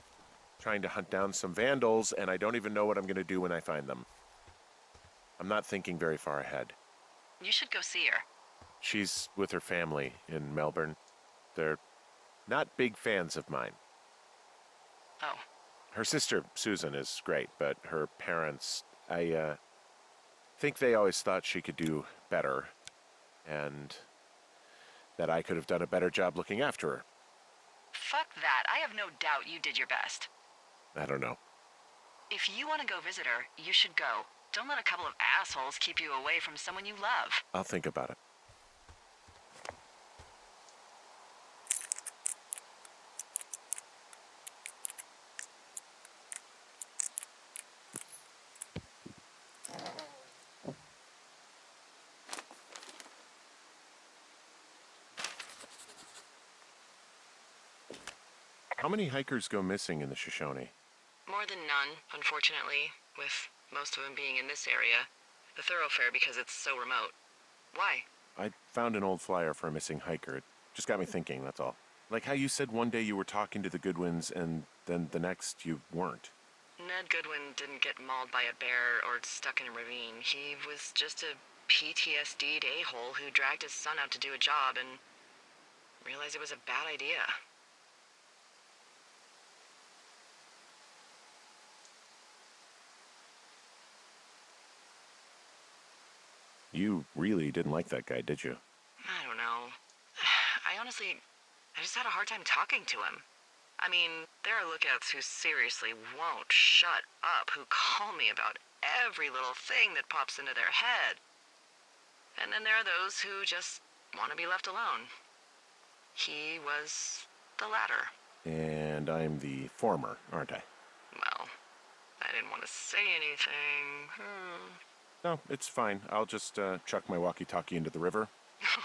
trying to hunt down some vandals, and I don't even know what I'm going to do when I find them. I'm not thinking very far ahead. You should go see her. She's with her family in Melbourne. They're not big fans of mine. Oh. Her sister, Susan, is great, but her parents, I think they always thought she could do better, and that I could have done a better job looking after her. Fuck that. I have no doubt you did your best. I don't know. If you want to go visit her, you should go. Don't let a couple of assholes keep you away from someone you love. I'll think about it. How many hikers go missing in the Shoshone? More than none, unfortunately, with most of them being in this area. The thoroughfare because it's so remote. Why? I found an old flyer for a missing hiker. It just got me thinking, that's all. Like how you said one day you were talking to the Goodwins and then the next you weren't. Ned Goodwin didn't get mauled by a bear or stuck in a ravine. He was just a PTSD'd a-hole who dragged his son out to do a job and realized it was a bad idea. You really didn't like that guy, did you? I don't know. I just had a hard time talking to him. I mean, there are lookouts who seriously won't shut up, who call me about every little thing that pops into their head. And then there are those who just want to be left alone. He was the latter. And I'm the former, aren't I? Well, I didn't want to say anything. No, it's fine. I'll just chuck my walkie-talkie into the river.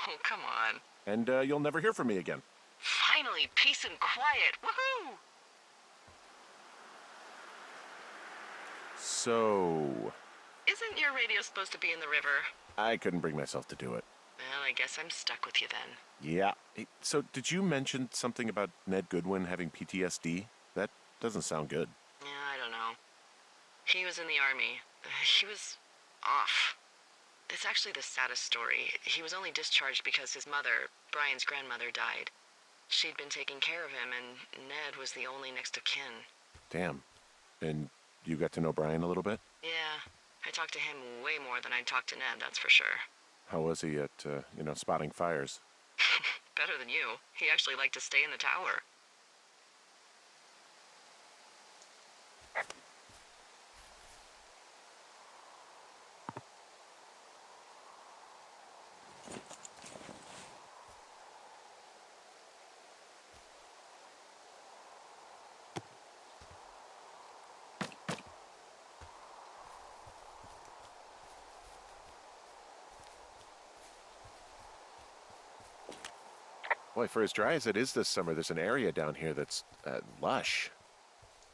Oh, come on. And you'll never hear from me again. Finally, peace and quiet. Woohoo! So... Isn't your radio supposed to be in the river? I couldn't bring myself to do it. Well, I guess I'm stuck with you then. Yeah. Hey, so did you mention something about Ned Goodwin having PTSD? That doesn't sound good. Yeah, I don't know. He was in the army. He was off. It's actually the saddest story. He was only discharged because his mother, Brian's grandmother, died. She'd been taking care of him, and Ned was the only next of kin. Damn. And you got to know Brian a little bit? Yeah, I talked to him way more than I'd talked to Ned, that's for sure. How was he at, spotting fires? Better than you. He actually liked to stay in the tower. Boy, for as dry as it is this summer, there's an area down here that's lush.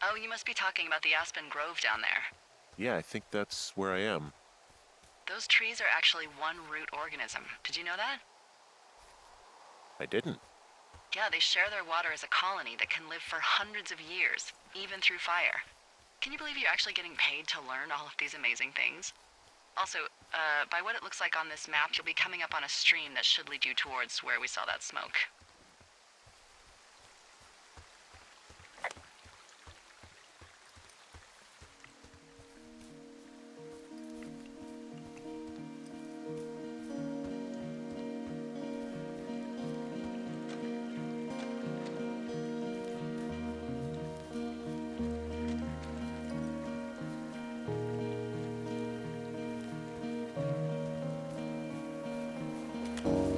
Oh, you must be talking about the Aspen Grove down there. Yeah, I think that's where I am. Those trees are actually one root organism. Did you know that? I didn't. Yeah, they share their water as a colony that can live for hundreds of years, even through fire. Can you believe you're actually getting paid to learn all of these amazing things? Also, by what it looks like on this map, you'll be coming up on a stream that should lead you towards where we saw that smoke.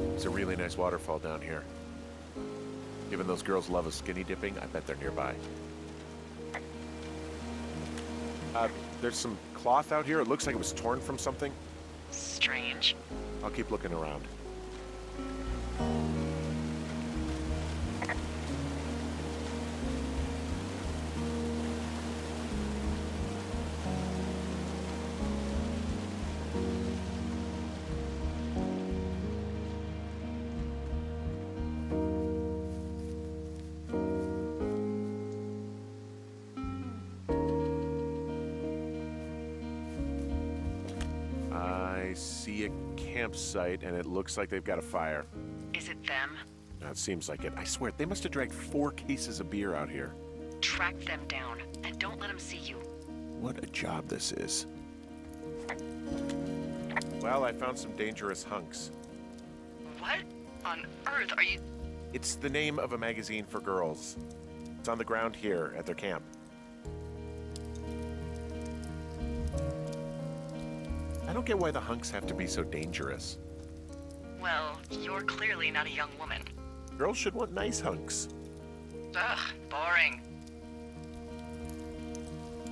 There's a really nice waterfall down here. Given those girls love a skinny dipping, I bet they're nearby. There's some cloth out here. It looks like it was torn from something. Strange. I'll keep looking around. I see a campsite, and it looks like they've got a fire. Is it them? It seems like it. I swear, they must have dragged 4 cases of beer out here. Track them down, and don't let them see you. What a job this is. Well, I found some dangerous hunks. What on earth are you... It's the name of a magazine for girls. It's on the ground here at their camp. I don't get why the hunks have to be so dangerous. Well, you're clearly not a young woman. Girls should want nice hunks. Ugh, boring.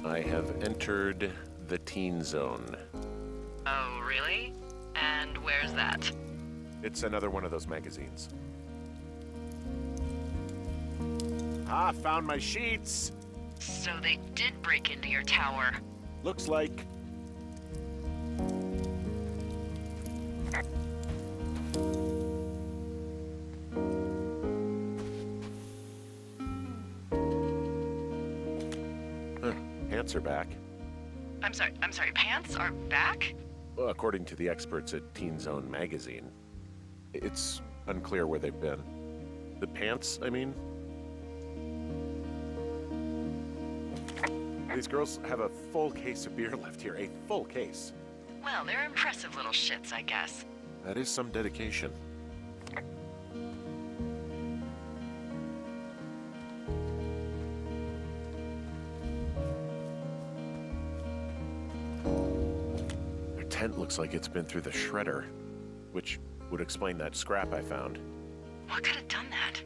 I have entered the teen zone. Oh, really? And where's that? It's another one of those magazines. Ah, found my sheets! So they did break into your tower. Looks like. Pants are back. I'm sorry, pants are back? Well, according to the experts at Teen Zone magazine. It's unclear where they've been. The pants, I mean? These girls have a full case of beer left here. A full case. Well, they're impressive little shits, I guess. That is some dedication. Their tent looks like it's been through the shredder, which would explain that scrap I found. What could have done that?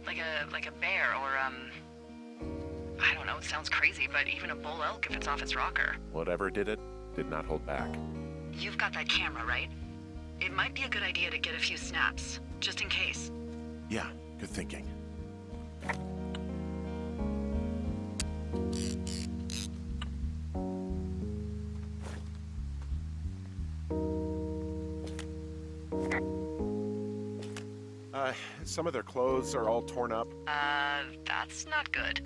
Like a bear or, I don't know, it sounds crazy, but even a bull elk if it's off its rocker. Whatever did it, did not hold back. You've got that camera, right? It might be a good idea to get a few snaps, just in case. Yeah, good thinking. Some of their clothes are all torn up. That's not good.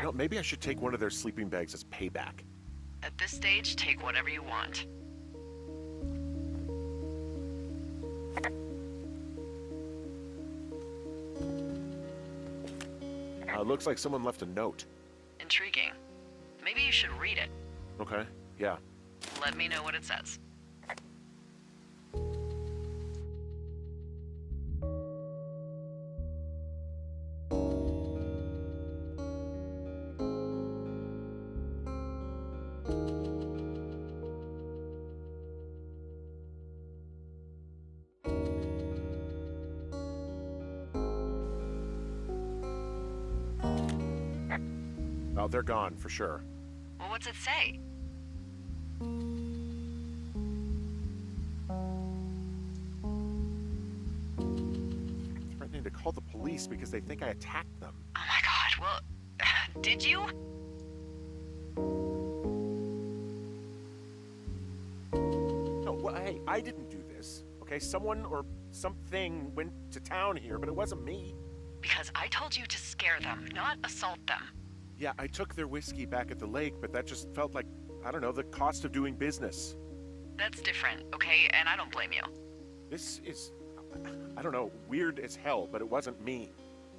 No, maybe I should take one of their sleeping bags as payback. At this stage, take whatever you want. Looks like someone left a note. Intriguing. Maybe you should read it. Okay, yeah. Let me know what it says. Oh, they're gone for sure. Well, what's it say? Threatening to call the police because they think I attacked them. Oh my god, well, did you? No, well, hey, I didn't do this. Okay, someone or something went to town here, but it wasn't me. Because I told you to scare them, not assault them. Yeah, I took their whiskey back at the lake, but that just felt like, I don't know, the cost of doing business. That's different, okay? And I don't blame you. This is, I don't know, weird as hell, but it wasn't me.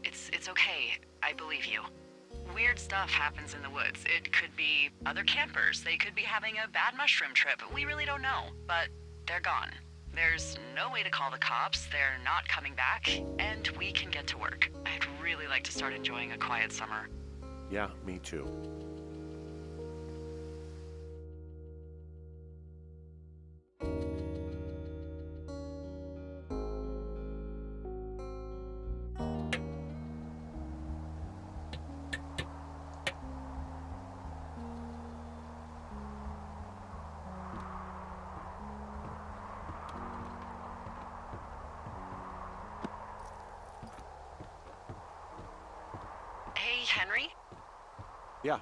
It's okay. I believe you. Weird stuff happens in the woods. It could be other campers. They could be having a bad mushroom trip. We really don't know, but they're gone. There's no way to call the cops. They're not coming back, and we can get to work. I'd really like to start enjoying a quiet summer. Yeah, me too. Hey, Henry? Yeah.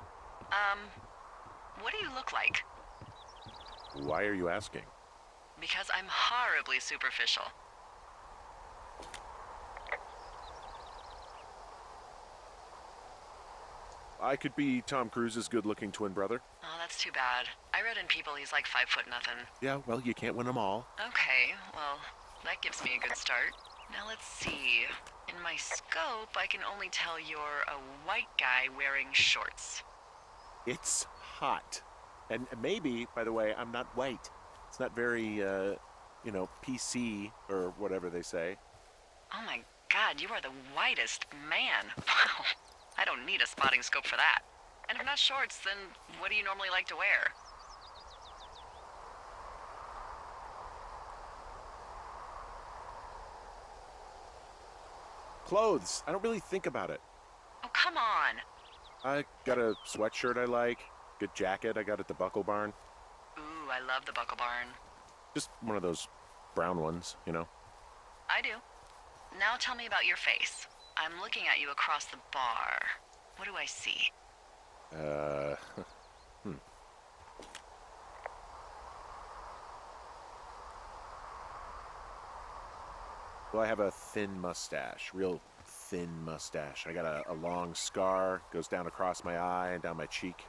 What do you look like? Why are you asking? Because I'm horribly superficial. I could be Tom Cruise's good-looking twin brother. Oh, that's too bad. I read in People he's like 5 foot nothing. Yeah, well, you can't win them all. Okay, well, that gives me a good start. Now let's see. In my scope, I can only tell you're a white guy wearing shorts. It's hot. And maybe, by the way, I'm not white. It's not very, PC or whatever they say. Oh my god, you are the whitest man. Wow. I don't need a spotting scope for that. And if not shorts, then what do you normally like to wear? Clothes. I don't really think about it. Oh, come on. I got a sweatshirt I like. Good jacket I got at the Buckle Barn. Ooh, I love the Buckle Barn. Just one of those brown ones, you know. I do. Now tell me about your face. I'm looking at you across the bar. What do I see? Well, I have a thin mustache, real thin mustache. I got a long scar, goes down across my eye and down my cheek.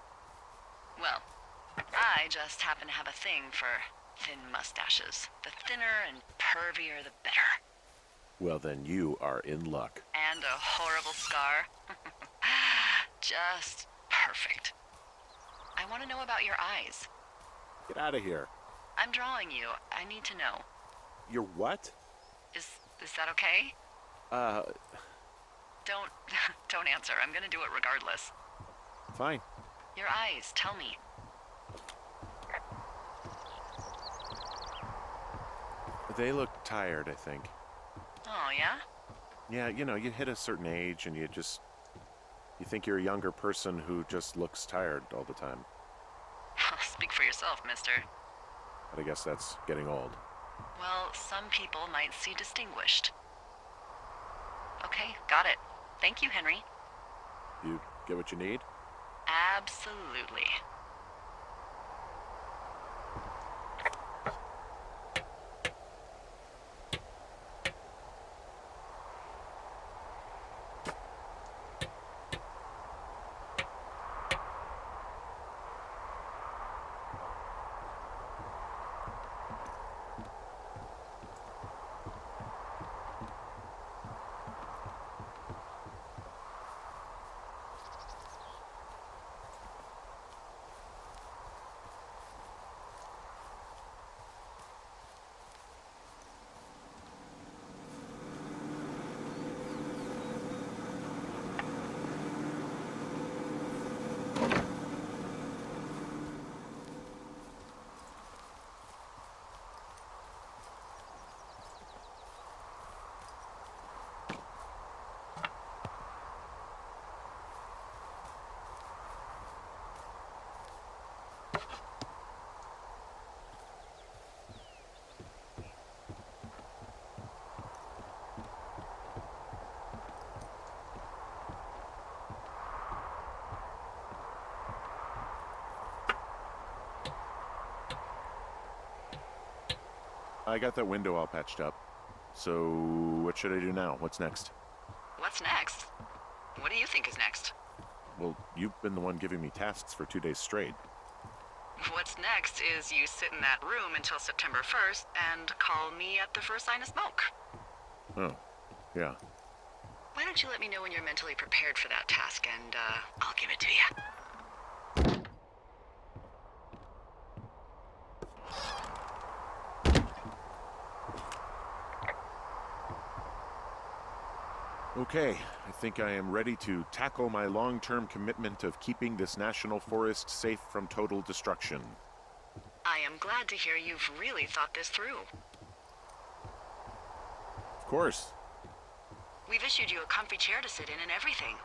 Well, I just happen to have a thing for thin mustaches. The thinner and pervier, the better. Well, then you are in luck. And a horrible scar. Just perfect. I want to know about your eyes. Get out of here. I'm drawing you. I need to know. You're what? Is that okay? Don't answer. I'm gonna do it regardless. Fine. Your eyes, tell me. They look tired, I think. Oh, yeah? Yeah, you hit a certain age and you think you're a younger person who just looks tired all the time. Speak for yourself, mister. But I guess that's getting old. Well, some people might see distinguished. Okay, got it. Thank you, Henry. You get what you need? Absolutely. I got that window all patched up. So, what should I do now? What's next? What's next? What do you think is next? Well, you've been the one giving me tasks for 2 days straight. What's next is you sit in that room until September 1st and call me at the first sign of smoke. Oh, yeah. Why don't you let me know when you're mentally prepared for that task, and I'll give it to you. Okay, I think I am ready to tackle my long-term commitment of keeping this national forest safe from total destruction. I am glad to hear you've really thought this through. Of course. We've issued you a comfy chair to sit in and everything.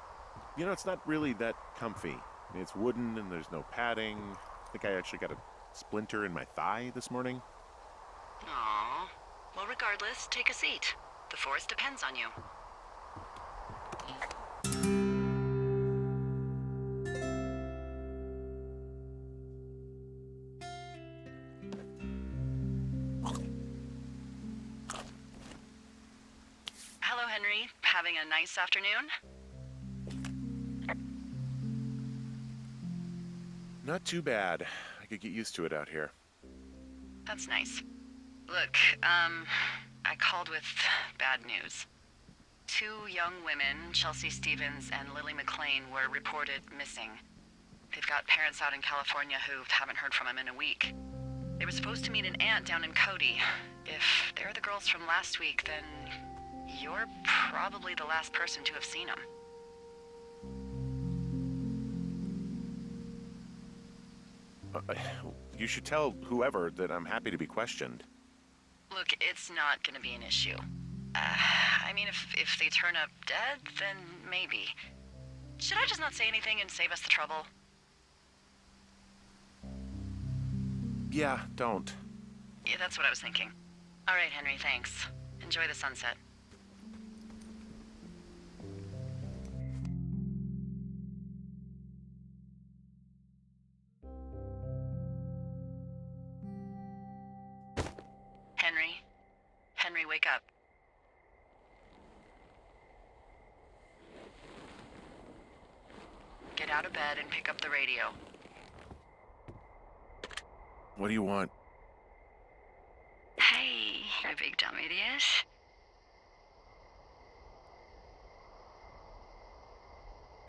You know, it's not really that comfy. It's wooden and there's no padding. I think I actually got a splinter in my thigh this morning. Aww. Well, regardless, take a seat. The forest depends on you. Hello, Henry. Having a nice afternoon? Not too bad. I could get used to it out here. That's nice. Look, I called with bad news. 2 young women, Chelsea Stevens and Lily McLean, were reported missing. They've got parents out in California who haven't heard from them in a week. They were supposed to meet an aunt down in Cody. If they're the girls from last week, then you're probably the last person to have seen them. You should tell whoever that I'm happy to be questioned. Look, it's not gonna be an issue. I mean, if they turn up dead, then maybe. Should I just not say anything and save us the trouble? Yeah, don't. Yeah, that's what I was thinking. All right, Henry, thanks. Enjoy the sunset. Henry? Henry, wake up. Get out of bed and pick up the radio. What do you want? Hey, you big dumb idiot.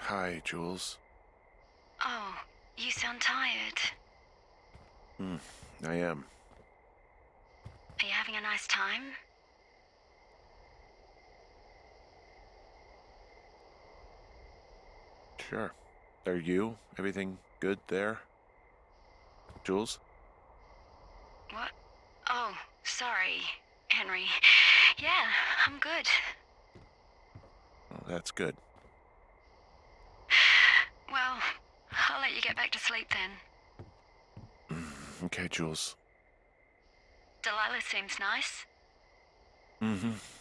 Hi, Jules. Oh, you sound tired. I am. Are you having a nice time? Sure. Are you? Everything good there? Jules? What? Oh, sorry, Henry. Yeah, I'm good. Oh, that's good. Well, I'll let you get back to sleep then. Okay, Jules. Delilah seems nice.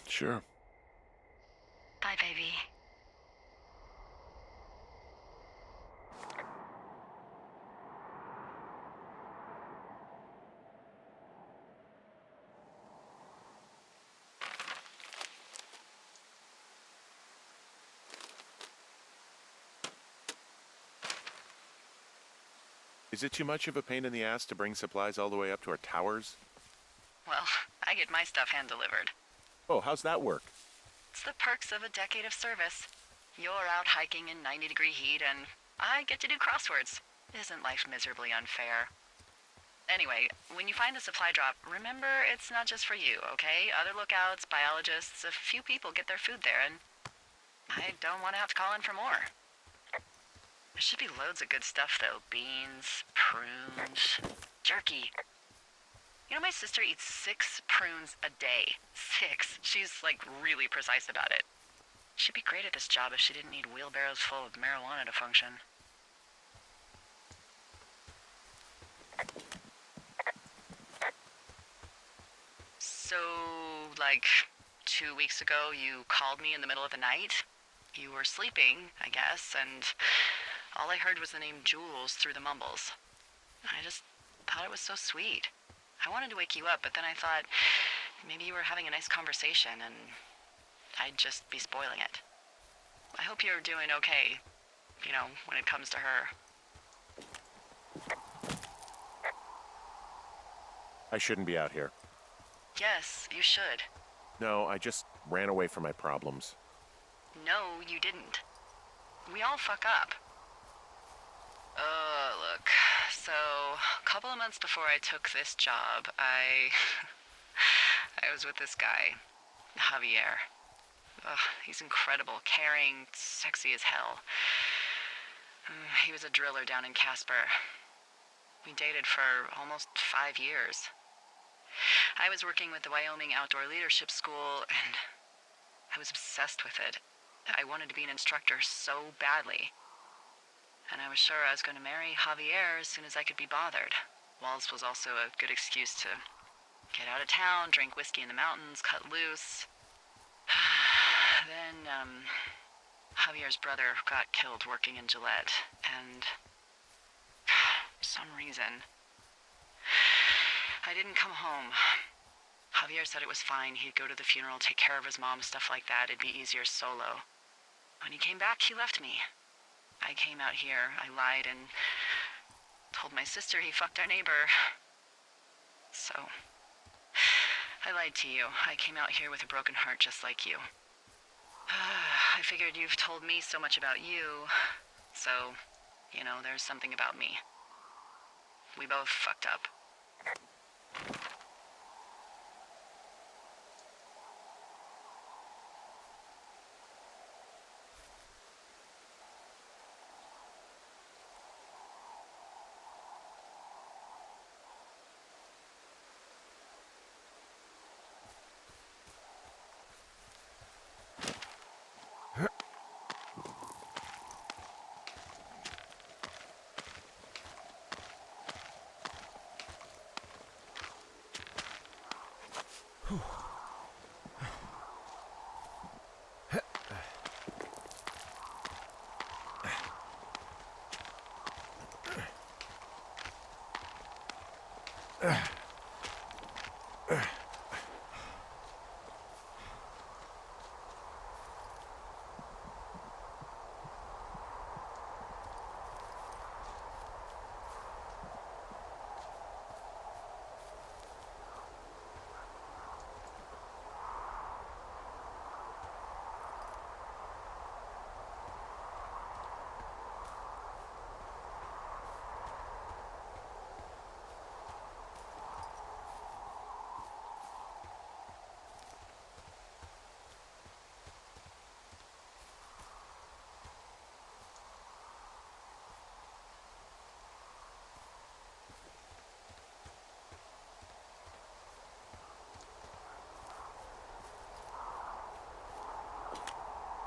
Sure. Bye, baby. Is it too much of a pain in the ass to bring supplies all the way up to our towers? Well, I get my stuff hand-delivered. Oh, how's that work? It's the perks of a decade of service. You're out hiking in 90-degree heat, and I get to do crosswords. Isn't life miserably unfair? Anyway, when you find the supply drop, remember it's not just for you, okay? Other lookouts, biologists, a few people get their food there, and I don't want to have to call in for more. There should be loads of good stuff, though. Beans, prunes, jerky. You know, my sister eats 6 prunes a day. 6. She's, like, really precise about it. She'd be great at this job if she didn't need wheelbarrows full of marijuana to function. So, like, 2 weeks ago, you called me in the middle of the night? You were sleeping, I guess, and all I heard was the name Jules through the mumbles. I just thought it was so sweet. I wanted to wake you up, but then I thought maybe you were having a nice conversation and I'd just be spoiling it. I hope you're doing okay, you know, when it comes to her. I shouldn't be out here. Yes, you should. No, I just ran away from my problems. No, you didn't. We all fuck up. Look. So, a couple of months before I took this job, I was with this guy, Javier. Ugh, he's incredible, caring, sexy as hell. He was a driller down in Casper. We dated for almost 5 years. I was working with the Wyoming Outdoor Leadership School, and I was obsessed with it. I wanted to be an instructor so badly. And I was sure I was going to marry Javier as soon as I could be bothered. Walls was also a good excuse to get out of town, drink whiskey in the mountains, cut loose. Then, Javier's brother got killed working in Gillette, and for some reason, I didn't come home. Javier said it was fine. He'd go to the funeral, take care of his mom, stuff like that. It'd be easier solo. When he came back, he left me. I came out here, I lied, and told my sister he fucked our neighbor. So, I lied to you. I came out here with a broken heart just like you. I figured you've told me so much about you, so, you know, there's something about me. We both fucked up.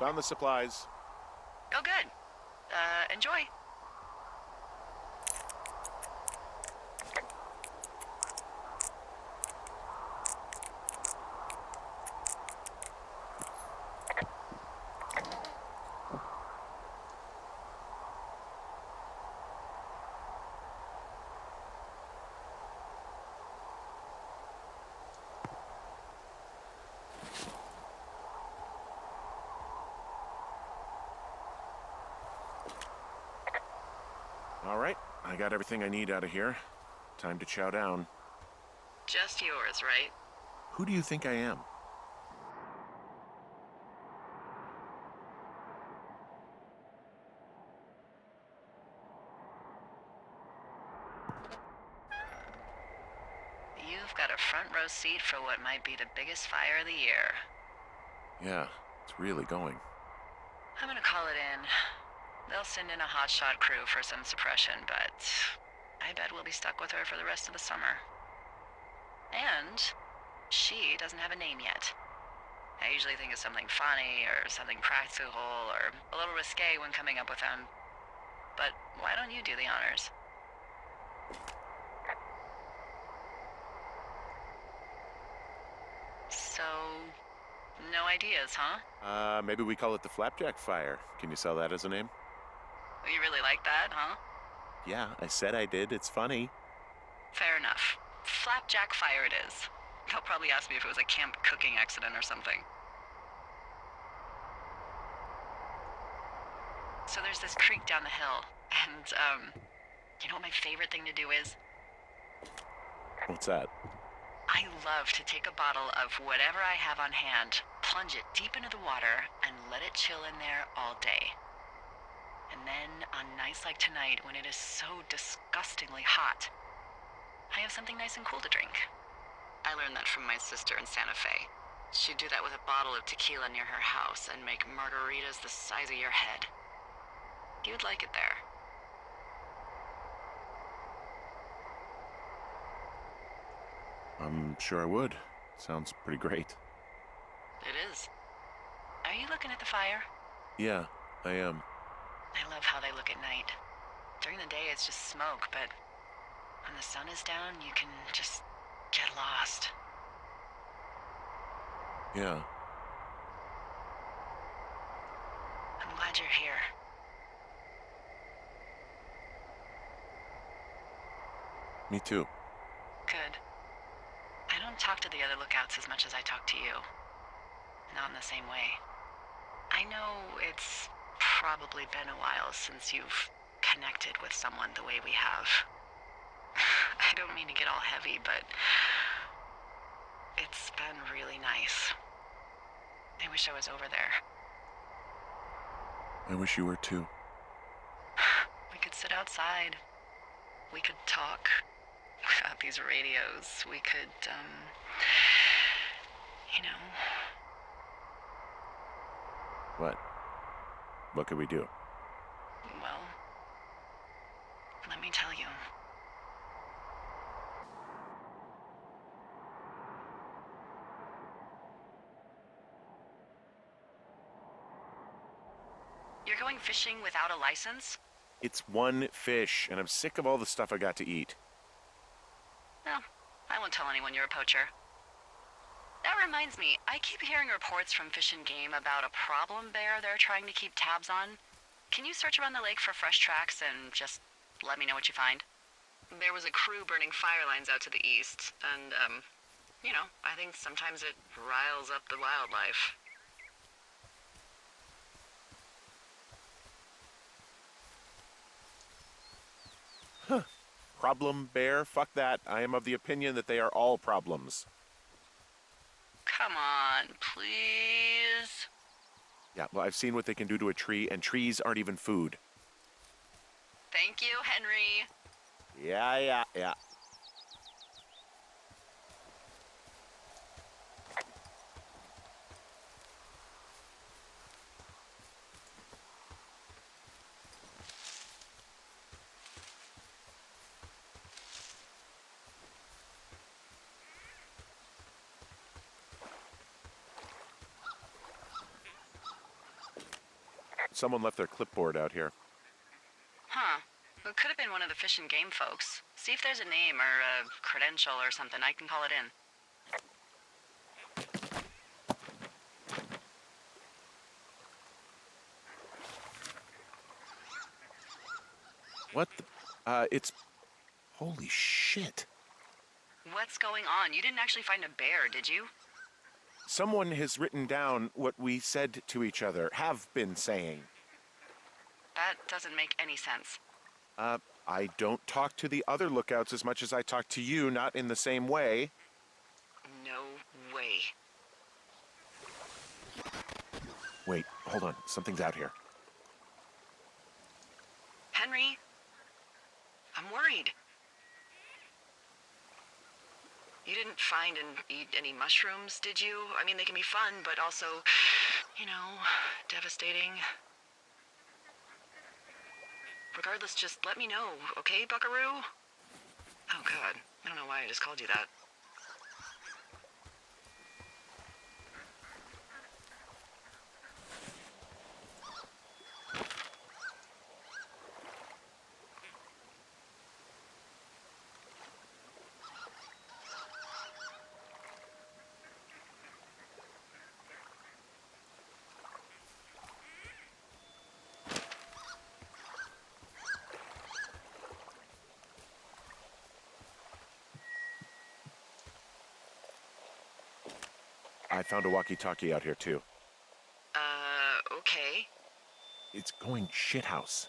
Found the supplies. Oh, good. Enjoy. All right, I got everything I need out of here. Time to chow down. Just yours, right? Who do you think I am? You've got a front row seat for what might be the biggest fire of the year. Yeah, it's really going. I'm gonna call it in. They'll send in a hotshot crew for some suppression, but I bet we'll be stuck with her for the rest of the summer. And she doesn't have a name yet. I usually think of something funny or something practical or a little risque when coming up with them. But why don't you do the honors? So, no ideas, huh? Maybe we call it the Flapjack Fire. Can you sell that as a name? You really like that, huh? Yeah, I said I did. It's funny. Fair enough. flapjack fire it is. They'll probably ask me if it was a camp cooking accident or something. So there's this creek down the hill, and, you know what my favorite thing to do is? What's that? I love to take a bottle of whatever I have on hand, plunge it deep into the water, and let it chill in there all day. And then, on nights like tonight, when it is so disgustingly hot, I have something nice and cool to drink. I learned that from my sister in Santa Fe. She'd do that with a bottle of tequila near her house and make margaritas the size of your head. You'd like it there. I'm sure I would. Sounds pretty great. It is. Are you looking at the fire? Yeah, I am. I love how they look at night. During the day, it's just smoke, but when the sun is down, you can just get lost. Yeah. I'm glad you're here. Me too. Good. I don't talk to the other lookouts as much as I talk to you. Not in the same way. I know it's probably been a while since you've connected with someone the way we have. I don't mean to get all heavy, but it's been really nice. I wish I was over there. I wish you were too. We could sit outside. We could talk without these radios. We could, you know. What? What could we do? Well, let me tell you. You're going fishing without a license? It's one fish, and I'm sick of all the stuff I got to eat. Well, I won't tell anyone you're a poacher. That reminds me, I keep hearing reports from Fish and Game about a problem bear they're trying to keep tabs on. Can you search around the lake for fresh tracks and just let me know what you find? There was a crew burning fire lines out to the east, and, you know, I think sometimes it riles up the wildlife. Problem bear? Fuck that. I am of the opinion that they are all problems. Come on, please. Yeah, well, I've seen what they can do to a tree, and trees aren't even food. Thank you, Henry. Yeah. Someone left their clipboard out here. Huh. It could have been one of the Fish and Game folks. See if there's a name or a credential or something. I can call it in. What the? It's... Holy shit. What's going on? You didn't actually find a bear, did you? Someone has written down what we said to each other, have been saying. That doesn't make any sense. I don't talk to the other lookouts as much as I talk to you, not in the same way. No way. Wait, hold on. Something's out here. Henry? I'm worried. You didn't find and eat any mushrooms, did you? I mean, they can be fun, but also, you know, devastating. Regardless, just let me know, okay, buckaroo? Oh, God. I don't know why I just called you that. I found a walkie-talkie out here, too. Okay. It's going shithouse.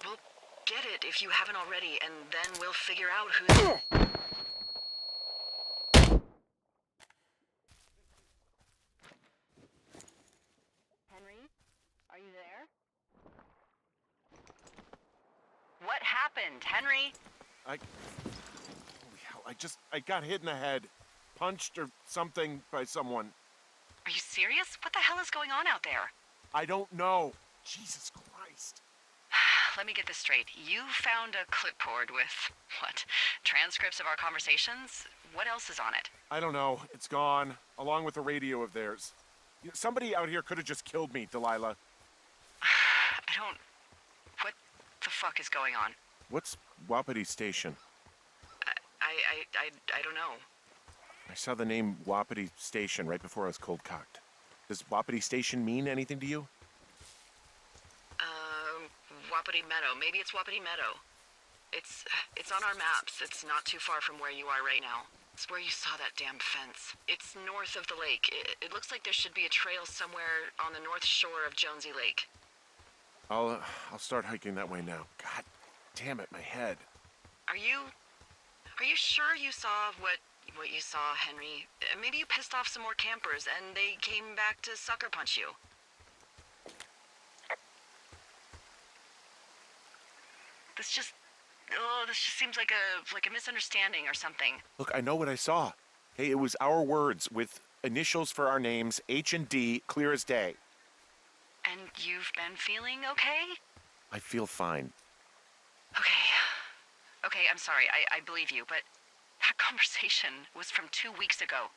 Well, get it if you haven't already, and then we'll figure out who's... Henry? Are you there? What happened, Henry? Holy hell, I got hit in the head. Punched or something by someone. Are you serious? What the hell is going on out there? I don't know. Jesus Christ. Let me get this straight. You found a clipboard with, what, transcripts of our conversations? What else is on it? I don't know. It's gone, along with the radio of theirs. Somebody out here could have just killed me, Delilah. What the fuck is going on? What's Wapiti Station? I don't know. I saw the name Wapiti Station right before I was cold-cocked. Does Wapiti Station mean anything to you? Wapiti Meadow. Maybe it's Wapiti Meadow. It's on our maps. It's not too far from where you are right now. It's where you saw that damn fence. It's north of the lake. It looks like there should be a trail somewhere on the north shore of Jonesy Lake. I'll start hiking that way now. God damn it, my head. Are you sure you saw what you saw, Henry? Maybe you pissed off some more campers and they came back to sucker punch you. This just seems like a misunderstanding or something. Look, I know what I saw. Hey, it was our words with initials for our names, H and D, clear as day. And you've been feeling okay? I feel fine. Okay, I'm sorry. I believe you, but that conversation was from 2 weeks ago.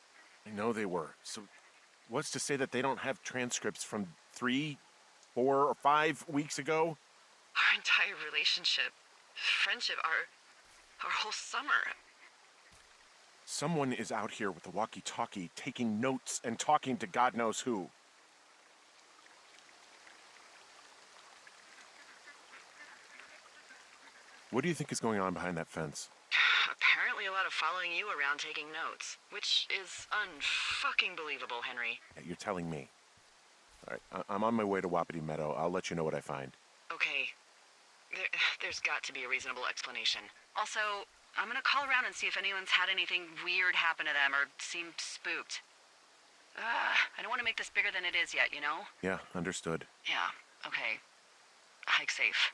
I know they were. So what's to say that they don't have transcripts from 3, 4, or 5 weeks ago? Our entire relationship, friendship, our whole summer. Someone is out here with a walkie-talkie taking notes and talking to God knows who. What do you think is going on behind that fence? Apparently a lot of following you around taking notes, which is unfucking believable, Henry. Yeah, you're telling me. All right, I'm on my way to Wapiti Meadow. I'll let you know what I find. Okay. There's got to be a reasonable explanation. Also, I'm gonna call around and see if anyone's had anything weird happen to them or seemed spooked. I don't want to make this bigger than it is yet, you know? Yeah, understood. Yeah, okay. Hike safe.